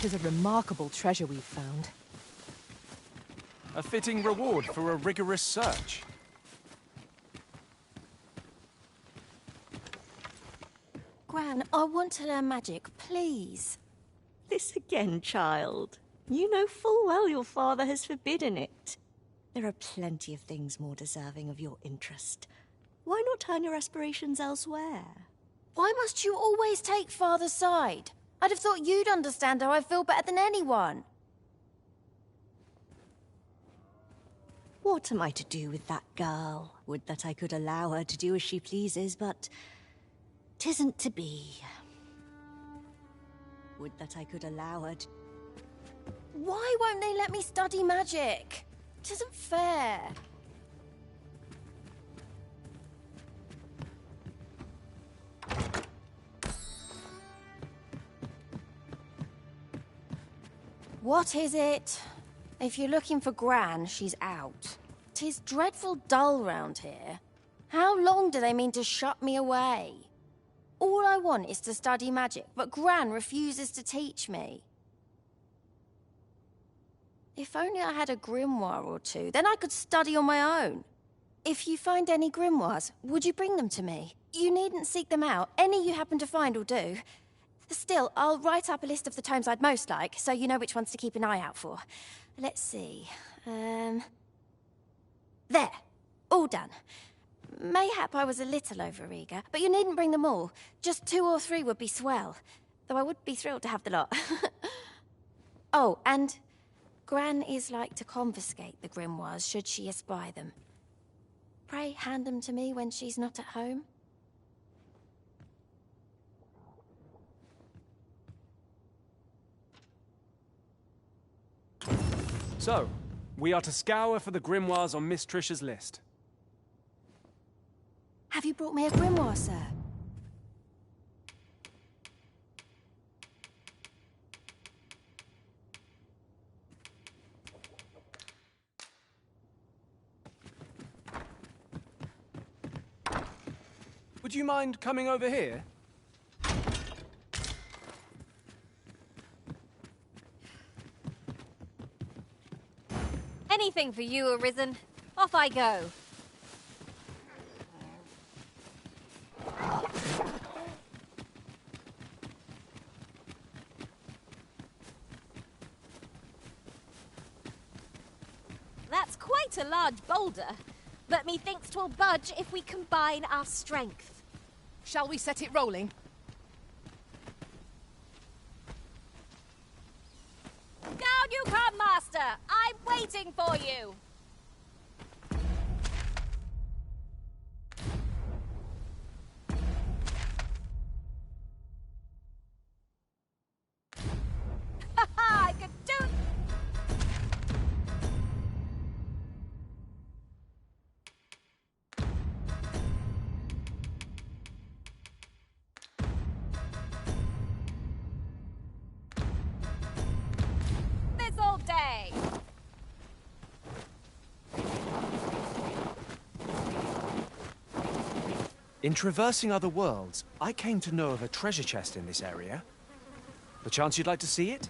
Tis a remarkable treasure we've found. A fitting reward for a rigorous search. Gran, I want to learn magic, please. This again, child. You know full well your father has forbidden it. There are plenty of things more deserving of your interest. Why not turn your aspirations elsewhere? Why must you always take Father's side? I'd have thought you'd understand how I feel better than anyone. What am I to do with that girl? Would that I could allow her to do as she pleases, but 'tisn't to be. Would that I could allow her to... Why won't they let me study magic? It isn't fair. What is it? If you're looking for Gran, she's out. 'Tis dreadful dull round here. How long do they mean to shut me away? All I want is to study magic, but Gran refuses to teach me. If only I had a grimoire or two, then I could study on my own. If you find any grimoires, would you bring them to me? You needn't seek them out. Any you happen to find will do. Still, I'll write up a list of the tomes I'd most like, so you know which ones to keep an eye out for. Let's see. There. All done. Mayhap I was a little overeager, but you needn't bring them all. Just 2 or 3 would be swell. Though I would be thrilled to have the lot. Oh, and Gran is like to confiscate the grimoires should she espy them. Pray hand them to me when she's not at home. So, we are to scour for the grimoires on Miss Trisha's list. Have you brought me a grimoire, sir? Would you mind coming over here? Anything for you, Arisen. Off I go. That's quite a large boulder, but methinks 'twill budge if we combine our strength. Shall we set it rolling? Down you come, Master! I'm waiting for you! I could do... This all day! In traversing other worlds, I came to know of a treasure chest in this area. Perchance you'd like to see it?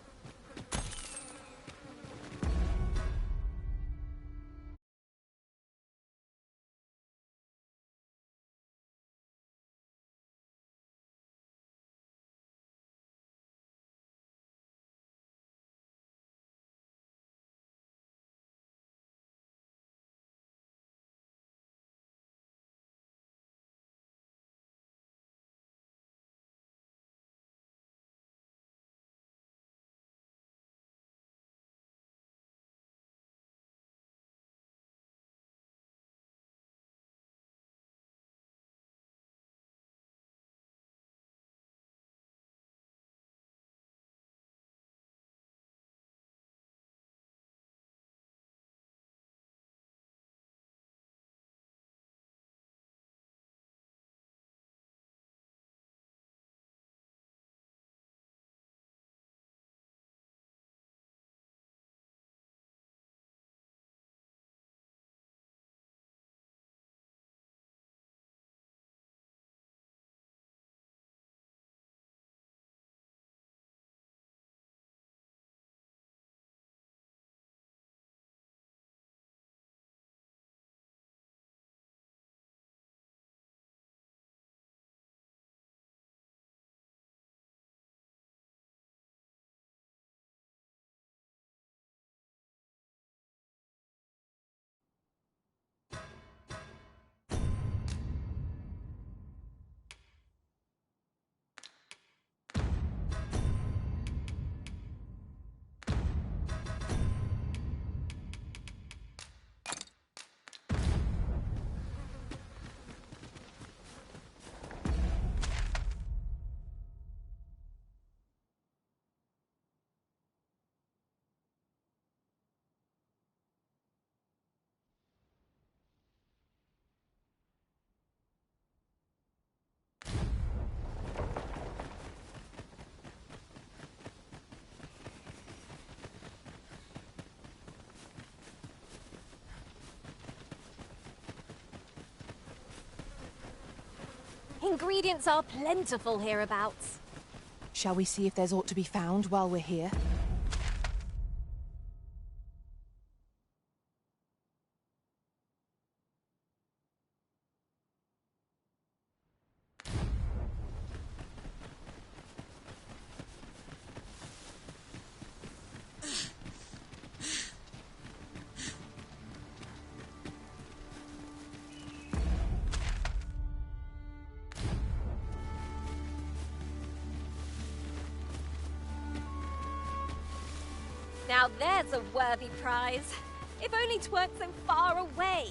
Ingredients are plentiful hereabouts. Shall we see if there's aught to be found while we're here? Now there's a worthy prize. If only 'twerk so far away.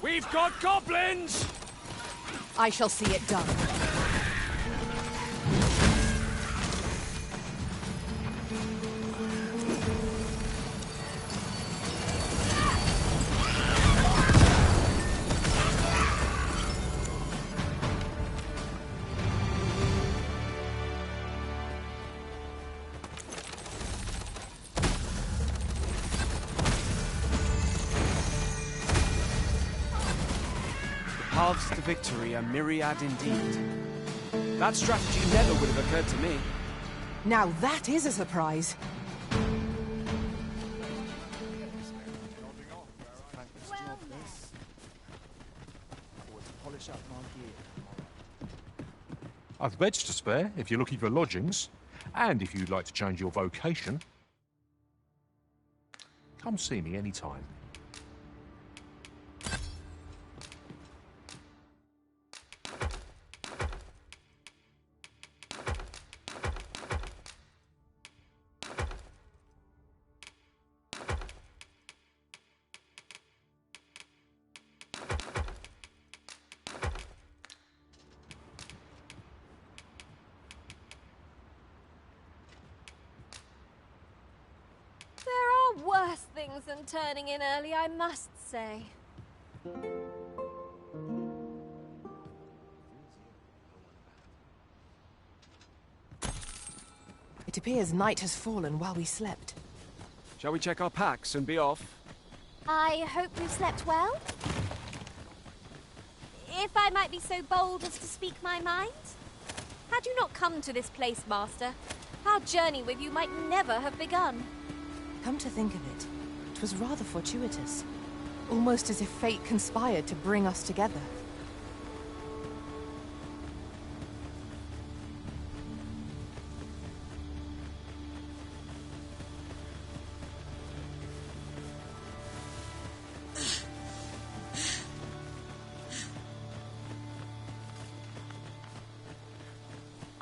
We've got goblins! I shall see it done. Paths to victory are myriad indeed. That strategy never would have occurred to me. Now that is a surprise. I've beds to spare if you're looking for lodgings, and if you'd like to change your vocation. Come see me anytime. There are worse things than turning in early, I must say. It appears night has fallen while we slept. Shall we check our packs and be off? I hope you slept well? If I might be so bold as to speak my mind? Had you not come to this place, Master, our journey with you might never have begun. Come to think of it, it was rather fortuitous. Almost as if fate conspired to bring us together.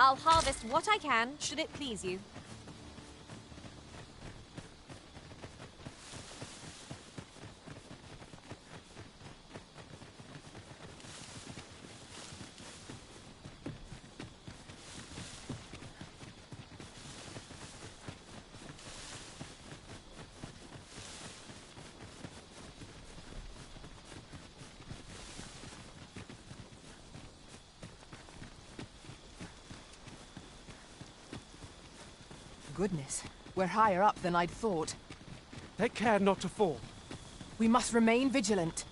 I'll harvest what I can, should it please you. Goodness, we're higher up than I'd thought. Take care not to fall. We must remain vigilant.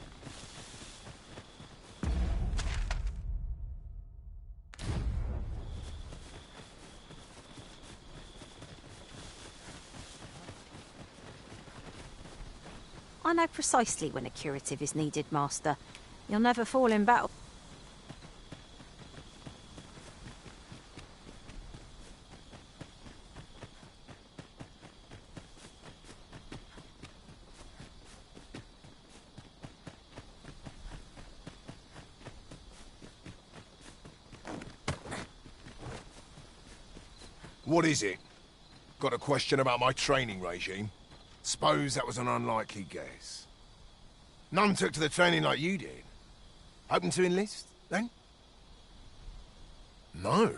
I know precisely when a curative is needed, Master. You'll never fall in battle. What is it? Got a question about my training regime? Suppose that was an unlikely guess. None took to the training like you did. Hoping to enlist, then? No.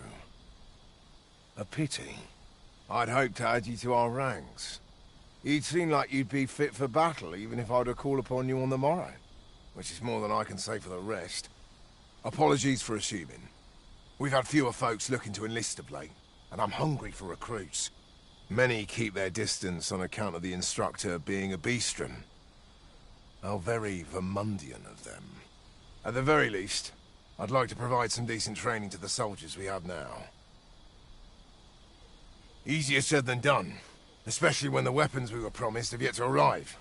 A pity. I'd hoped to add you to our ranks. You'd seem like you'd be fit for battle, even if I were to call upon you on the morrow. Which is more than I can say for the rest. Apologies for assuming. We've had fewer folks looking to enlist of late, and I'm hungry for recruits. Many keep their distance on account of the instructor being a beastren. How very Vermundian of them. At the very least, I'd like to provide some decent training to the soldiers we have now. Easier said than done, especially when the weapons we were promised have yet to arrive.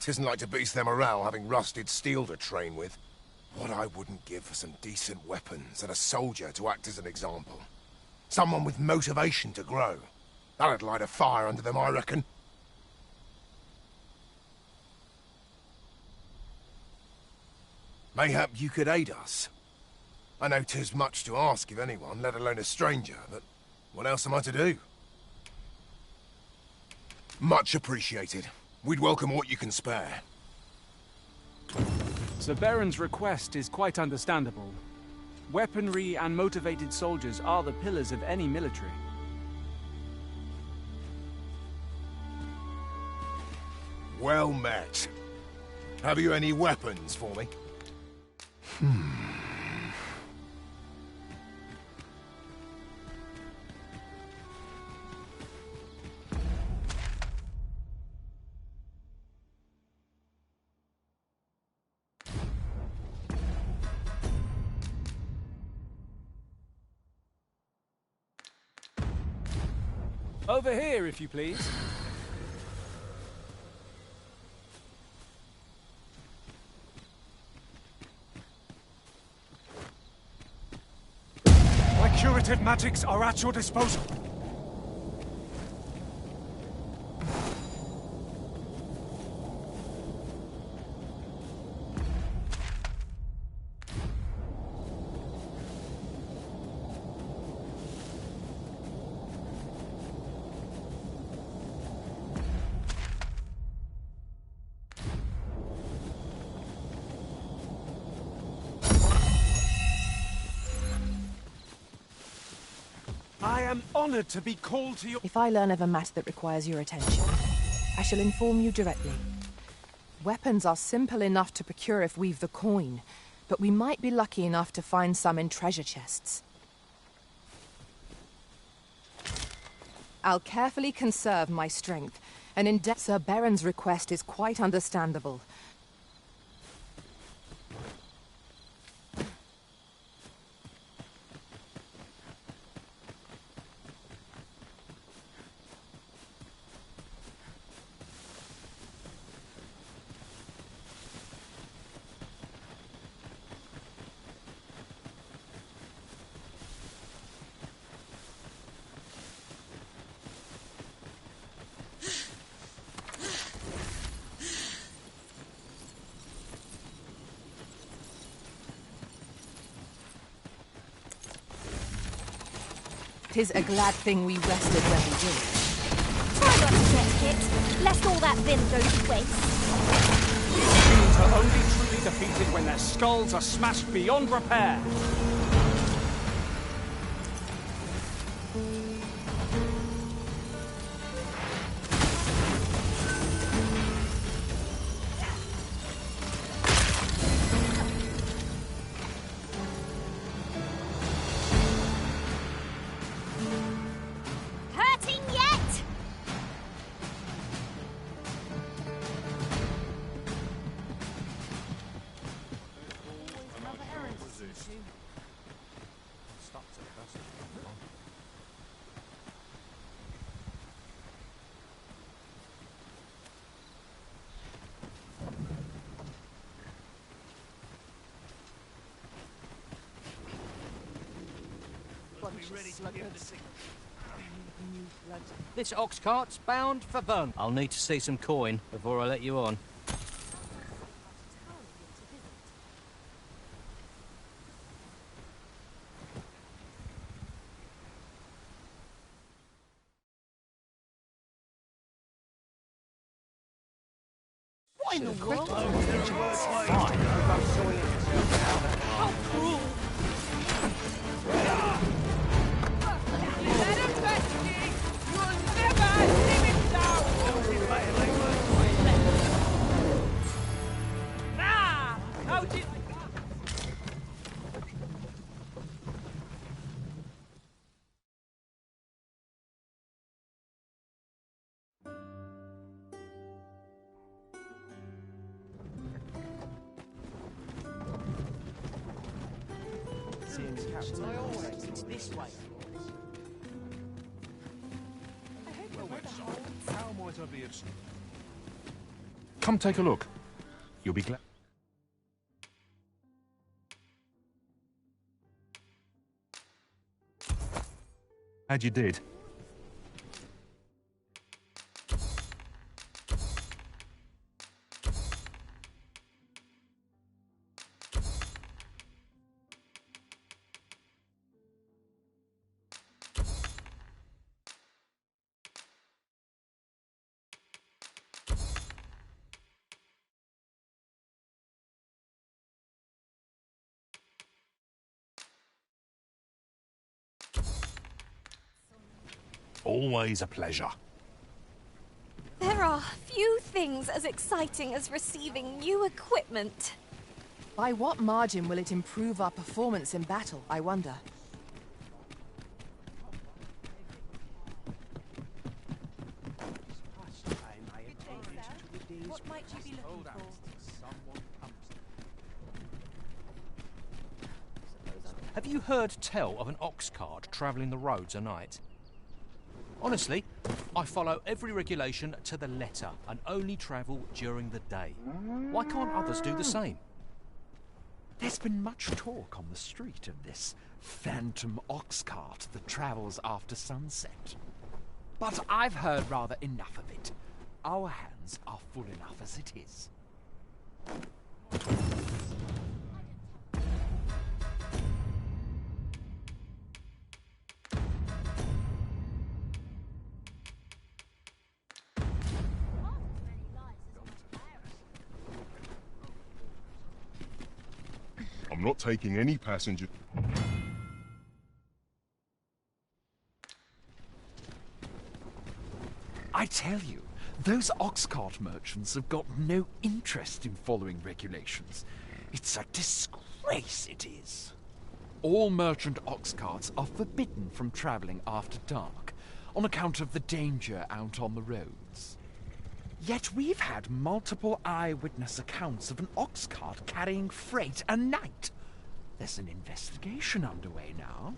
Tisn't like to boost their morale having rusted steel to train with. What I wouldn't give for some decent weapons and a soldier to act as an example. Someone with motivation to grow. That'd light a fire under them, I reckon. Mayhap you could aid us. I know 'tis much to ask of anyone, let alone a stranger, but what else am I to do? Much appreciated. We'd welcome what you can spare. Sir Baron's request is quite understandable. Weaponry and motivated soldiers are the pillars of any military. Well met. Have you any weapons for me? Over here, if you please. My curative magics are at your disposal. I am honored to be called to your... If I learn of a matter that requires your attention, I shall inform you directly. Weapons are simple enough to procure if we've the coin, but we might be lucky enough to find some in treasure chests. I'll carefully conserve my strength, and Sir Baron's request is quite understandable. Tis a glad thing we rested when we did. Try not to get hit, lest all that vim go to waste. Humans are only truly defeated when their skulls are smashed beyond repair. Hurting yet? This ox cart's bound for Bern. I'll need to see some coin before I let you on. What in the world? How cruel! Let him rescue! You'll never live it down! Ah! How did... It's this way. How might I be of... Come take a look. You'll be glad. Glad you did. Always a pleasure. There are few things as exciting as receiving new equipment. By what margin will it improve our performance in battle, I wonder? What might you be looking for? Have you heard tell of an ox cart travelling the roads at night? Honestly, I follow every regulation to the letter and only travel during the day. Why can't others do the same? There's been much talk on the street of this phantom ox cart that travels after sunset. But I've heard rather enough of it. Our hands are full enough as it is. I'm not taking any passengers. I tell you, those ox cart merchants have got no interest in following regulations. It's a disgrace, it is. All merchant ox carts are forbidden from travelling after dark on account of the danger out on the roads. Yet we've had multiple eyewitness accounts of an ox cart carrying freight at night. There's an investigation underway now.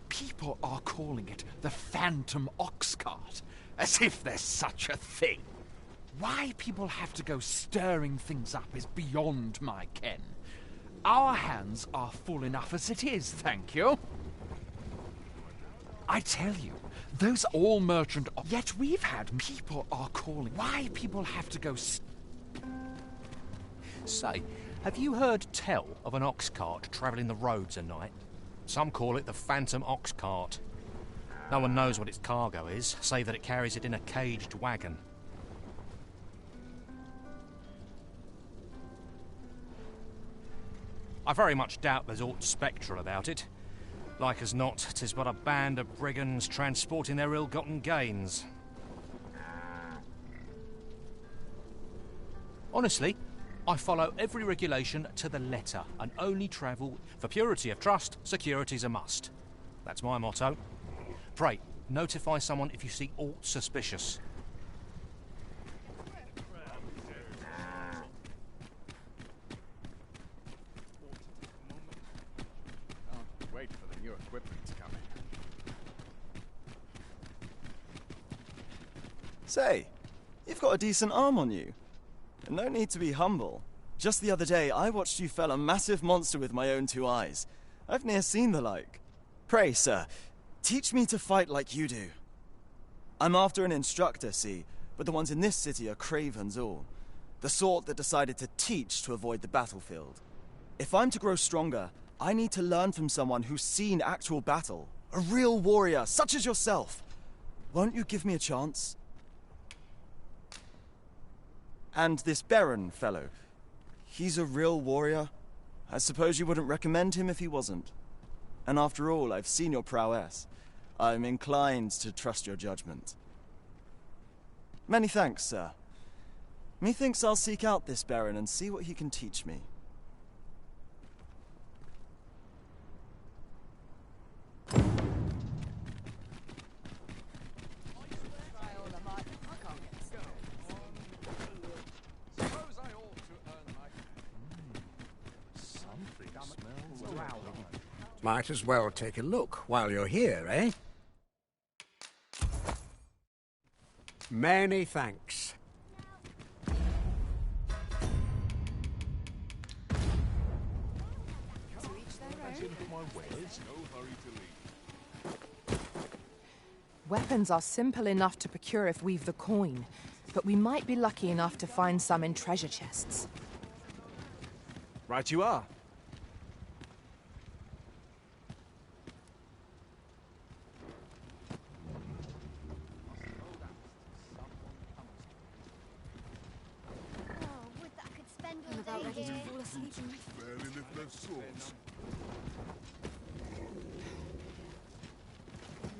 People are calling it the Phantom Ox Cart, as if there's such a thing. Why people have to go stirring things up is beyond my ken. Our hands are full enough as it is, thank you. I tell you, those all merchant... Yet we've had people are calling... Why people have to go... Say, have you heard tell of an ox cart travelling the roads at night? Some call it the Phantom Ox Cart. No one knows what its cargo is, save that it carries it in a caged wagon. I very much doubt there's aught spectral about it. Like as not, 'tis but a band of brigands transporting their ill-gotten gains. Honestly, I follow every regulation to the letter and only travel for purity of trust, security's a must. That's my motto. Pray, notify someone if you see aught suspicious. Wait for the new equipment to come in. Say, you've got a decent arm on you. And no need to be humble. Just the other day, I watched you fell a massive monster with my own two eyes. I've ne'er seen the like. Pray, sir, teach me to fight like you do. I'm after an instructor, see, but the ones in this city are cravens all. The sort that decided to teach to avoid the battlefield. If I'm to grow stronger, I need to learn from someone who's seen actual battle. A real warrior, such as yourself. Won't you give me a chance? And this Baron fellow, he's a real warrior? I suppose you wouldn't recommend him if he wasn't. And after all, I've seen your prowess. I'm inclined to trust your judgment. Many thanks, sir. Methinks I'll seek out this Baron and see what he can teach me. Might as well take a look while you're here, eh? Many thanks. Weapons are simple enough to procure if we've the coin, but we might be lucky enough to find some in treasure chests. Right you are.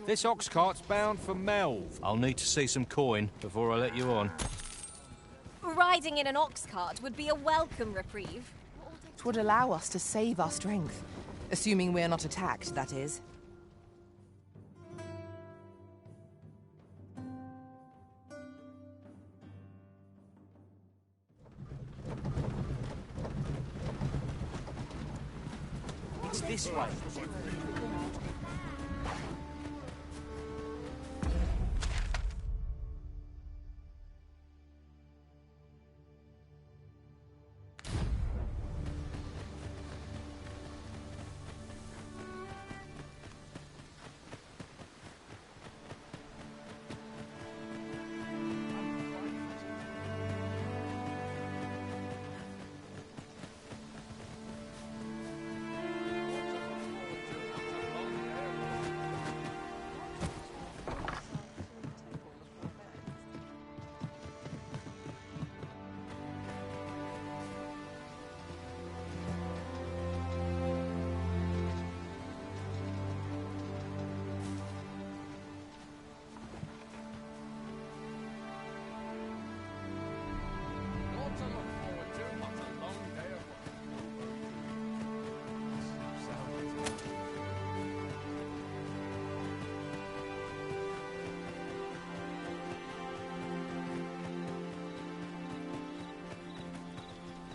This ox cart's bound for Melv. I'll need to see some coin before I let you on. Riding in an ox cart would be a welcome reprieve. It would allow us to save our strength. Assuming we're not attacked, that is. It's this way.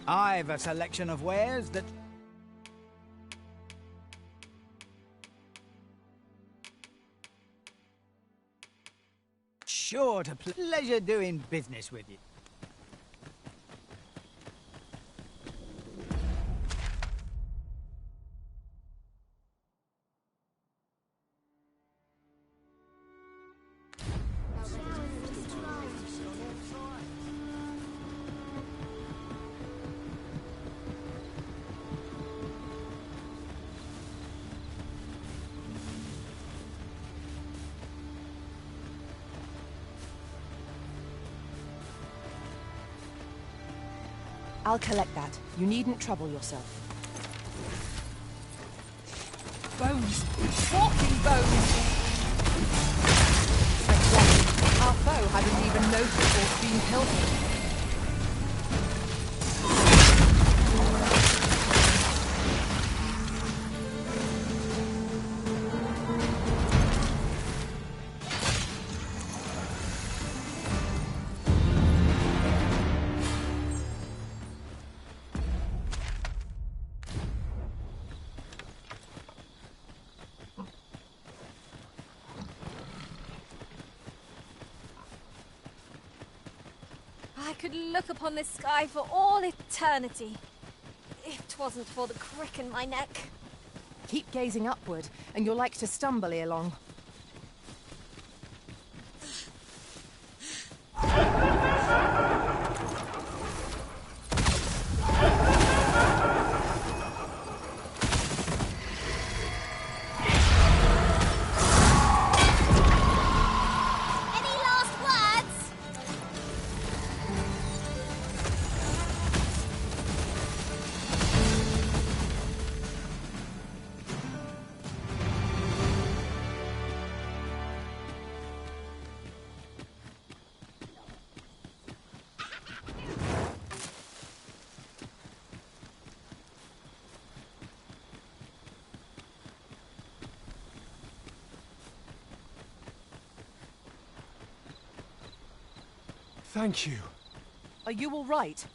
I've a selection of wares that... Sure to pleasure doing business with you. I'll collect that. You needn't trouble yourself. Bones! Walking bones! Our foe hadn't even noticed what's been pilfered. I could look upon this sky for all eternity, if 'twasn't for the crick in my neck. Keep gazing upward, and you'll like to stumble ere long. Thank you. Are you all right?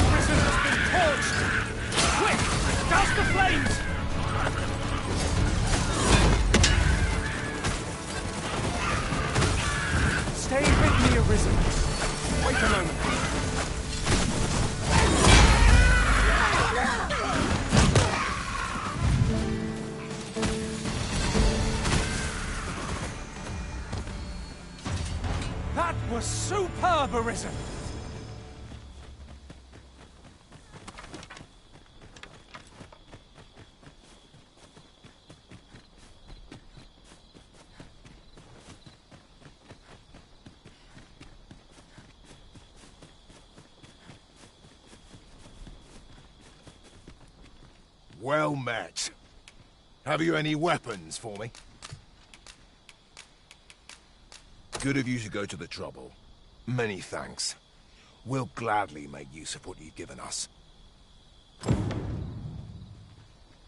Prison has been torched! Quick! Douse the flames! Stay with me, Arisen. Wait a moment. That was superb, Arisen! Well met. Have you any weapons for me? Good of you to go to the trouble. Many thanks. We'll gladly make use of what you've given us.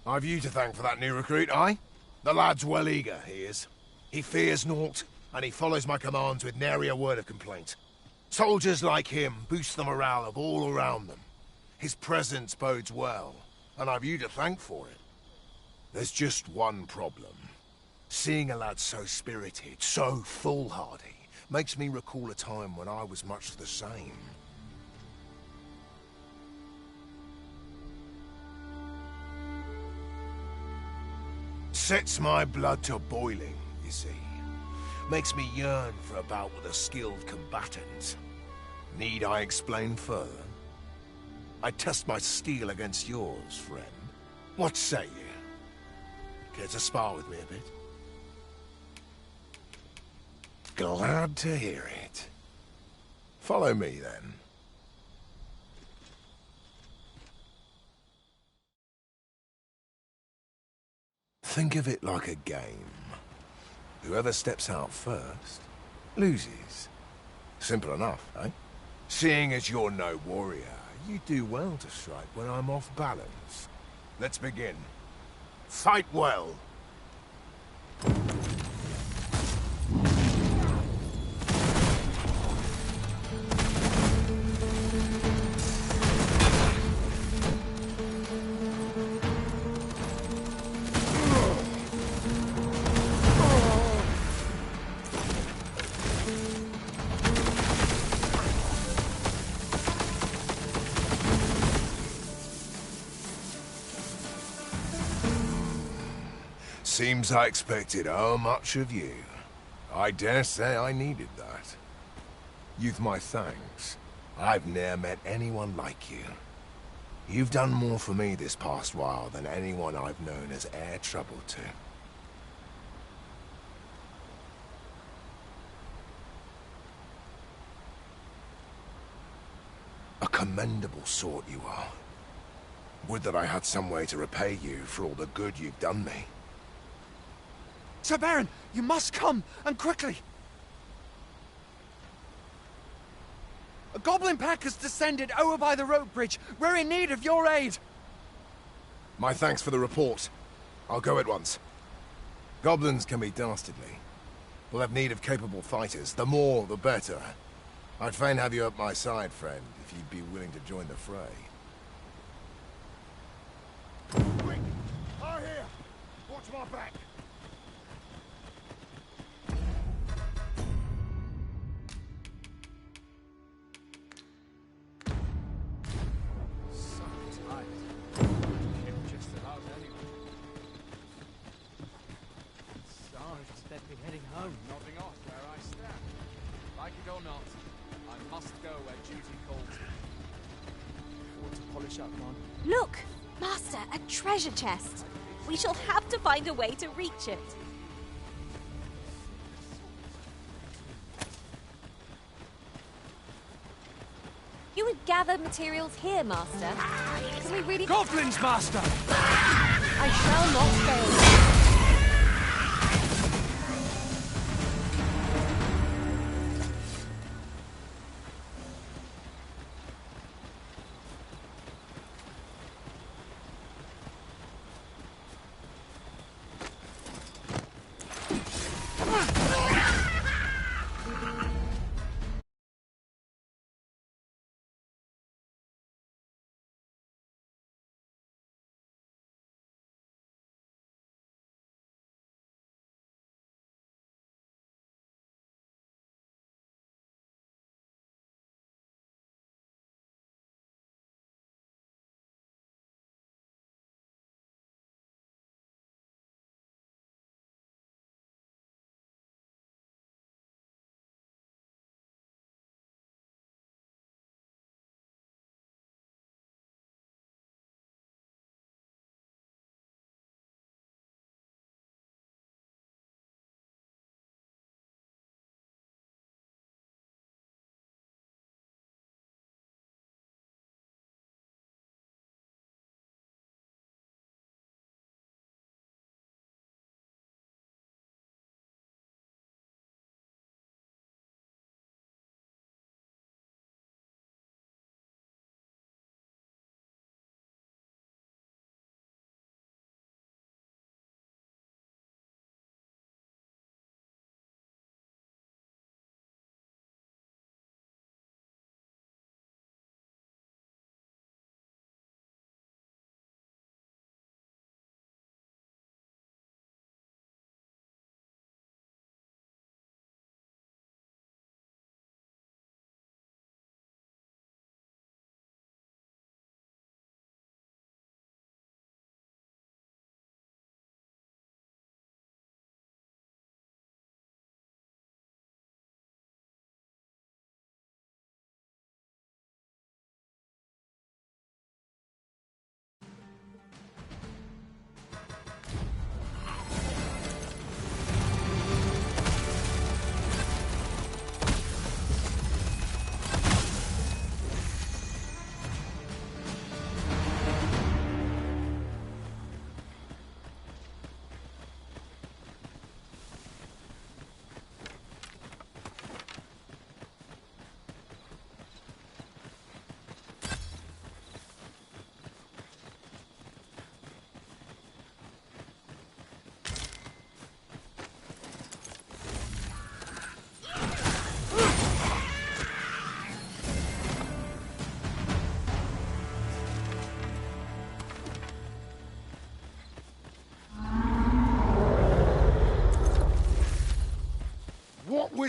I've you to thank for that new recruit, aye? The lad's well eager, he is. He fears naught, and he follows my commands with nary a word of complaint. Soldiers like him boost the morale of all around them. His presence bodes well, and I've you to thank for it. There's just one problem. Seeing a lad so spirited, so foolhardy, makes me recall a time when I was much the same. Sets my blood to boiling, you see. Makes me yearn for a bout with a skilled combatant. Need I explain further? I test my steel against yours, friend. What say you? Care to spar with me a bit? Glad to hear it. Follow me, then. Think of it like a game. Whoever steps out first, loses. Simple enough, eh? Seeing as you're no warrior, you do well to strike when I'm off balance. Let's begin. Fight well. Seems I expected how much of you. I dare say I needed that. You've my thanks. I've ne'er met anyone like you. You've done more for me this past while than anyone I've known has e'er troubled to. A commendable sort you are. Would that I had some way to repay you for all the good you've done me. Sir Baron, you must come, and quickly! A goblin pack has descended over by the rope bridge. We're in need of your aid. My thanks for the report. I'll go at once. Goblins can be dastardly. We'll have need of capable fighters. The more, the better. I'd fain have you at my side, friend, if you'd be willing to join the fray. Quick! Are here! Watch my back! Heading home. Nodding off where I stand. Like it or not, I must go where duty calls me. Or to polish up on. Look! Master, a treasure chest. We shall have to find a way to reach it. You would gather materials here, Master. Can we really... Goblins, Master! I shall not fail.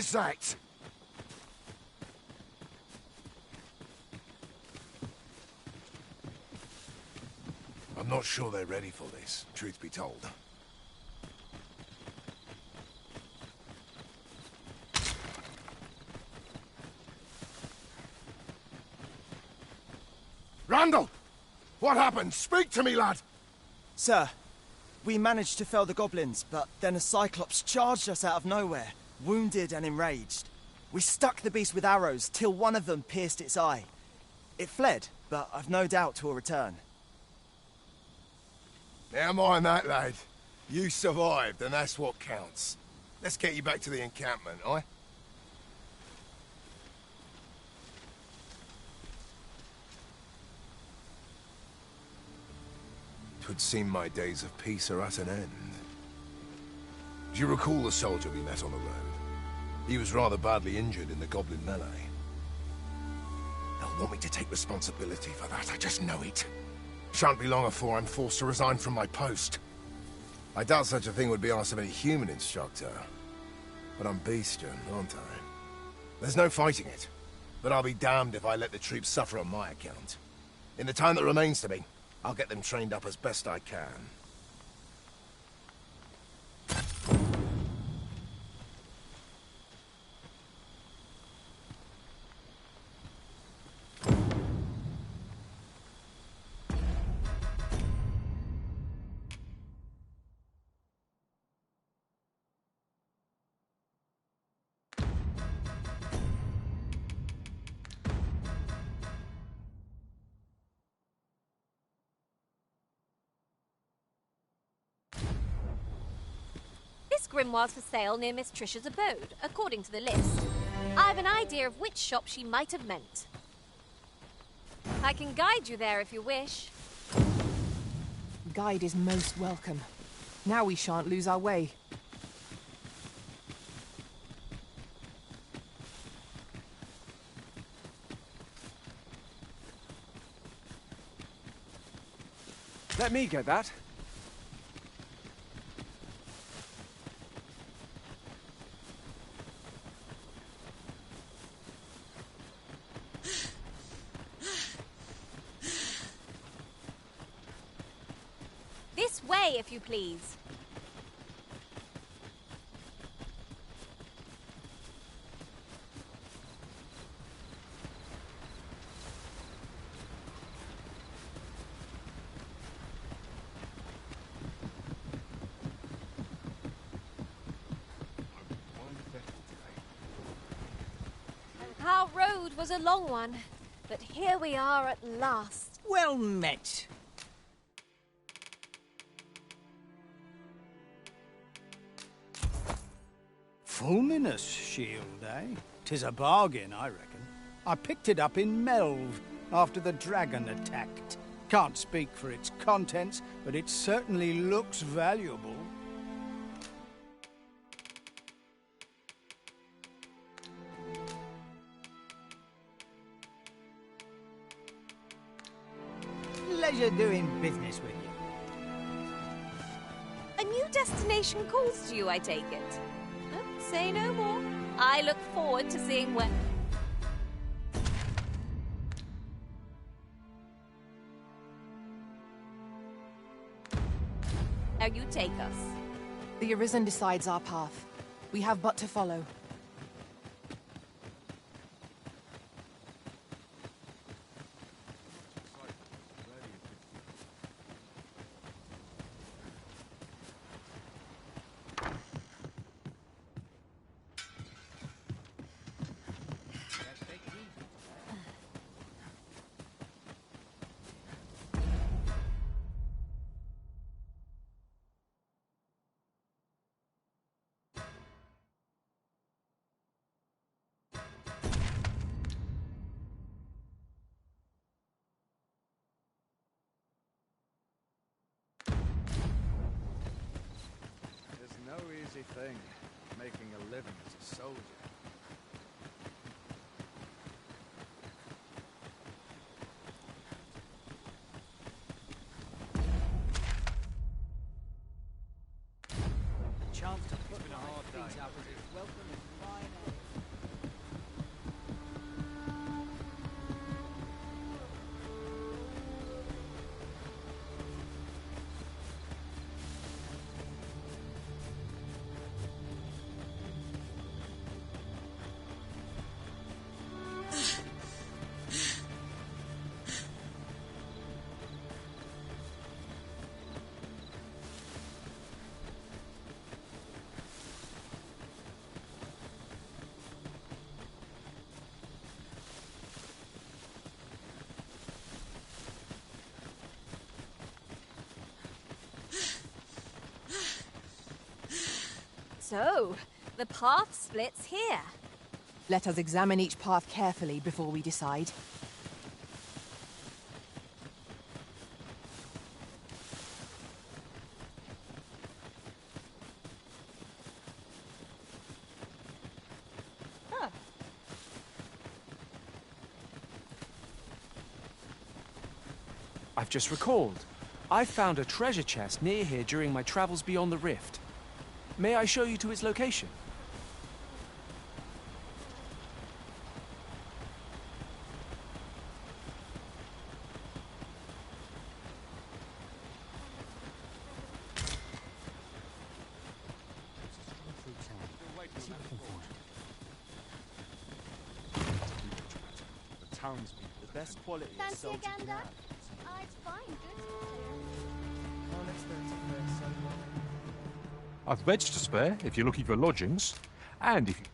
is that? I'm not sure they're ready for this, truth be told. Randall! What happened? Speak to me, lad! Sir, we managed to fell the goblins, but then a Cyclops charged us out of nowhere, wounded and enraged. We stuck the beast with arrows till one of them pierced its eye. It fled, but I've no doubt 'twill return. Never mind that, lad. You survived, and that's what counts. Let's get you back to the encampment, aye? Twould seem my days of peace are at an end. Do you recall the soldier we met on the road? He was rather badly injured in the goblin melee. They'll want me to take responsibility for that, I just know it. Shan't be long afore I'm forced to resign from my post. I doubt such a thing would be asked of any human instructor. But I'm bestian, aren't I? There's no fighting it. But I'll be damned if I let the troops suffer on my account. In the time that remains to me, I'll get them trained up as best I can. This grimoire's for sale near Miss Trisha's abode, according to the list. I've an idea of which shop she might have meant. I can guide you there if you wish. Guide is most welcome. Now we shan't lose our way. Let me get that. This way, if you please. Our road was a long one, but here we are at last. Well met. Fulminous shield, eh? 'Tis a bargain, I reckon. I picked it up in Melve after the dragon attacked. Can't speak for its contents, but it certainly looks valuable. Pleasure doing business with you. A new destination calls to you, I take it. Say no more. I look forward to seeing where... Now you take us. The Arisen decides our path. We have but to follow. No easy thing, making a living as a soldier. Chance to put my feet up as it's welcome and fine. So, the path splits here. Let us examine each path carefully before we decide. I've just recalled. I found a treasure chest near here during my travels beyond the rift. May I show you to its location? The townspeople. The best quality is Fancy a sold to gander? grab. I'd find good. I've beds to spare if you're looking for lodgings, and if you...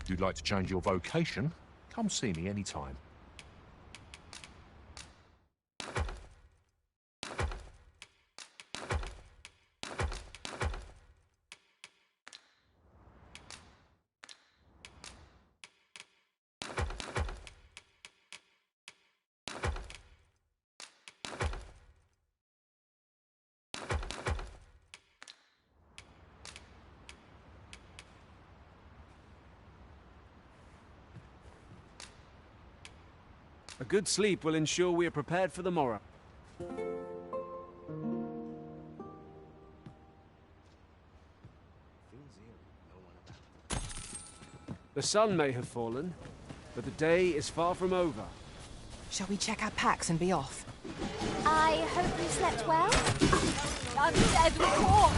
If you'd like to change your vocation, come see me anytime. A good sleep will ensure we are prepared for the morrow. The sun may have fallen, but the day is far from over. Shall we check our packs and be off? I hope you slept well. I'm dead walk.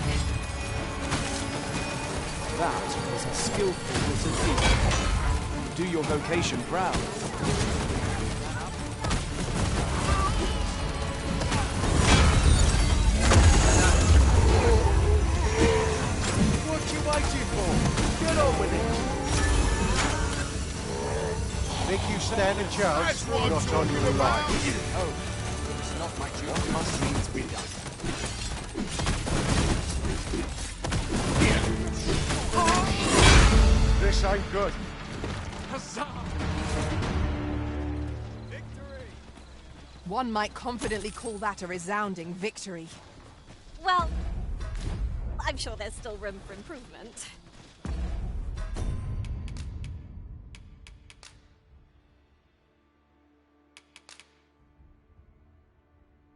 That was a skillful wizard feat. Do your vocation proud. What you waiting for? Get on with it. Think you stand a chance? Not on your life. Oh, it's not my duty. What must needs be done. This ain't good. Huzzah! One might confidently call that a resounding victory. Well, I'm sure there's still room for improvement.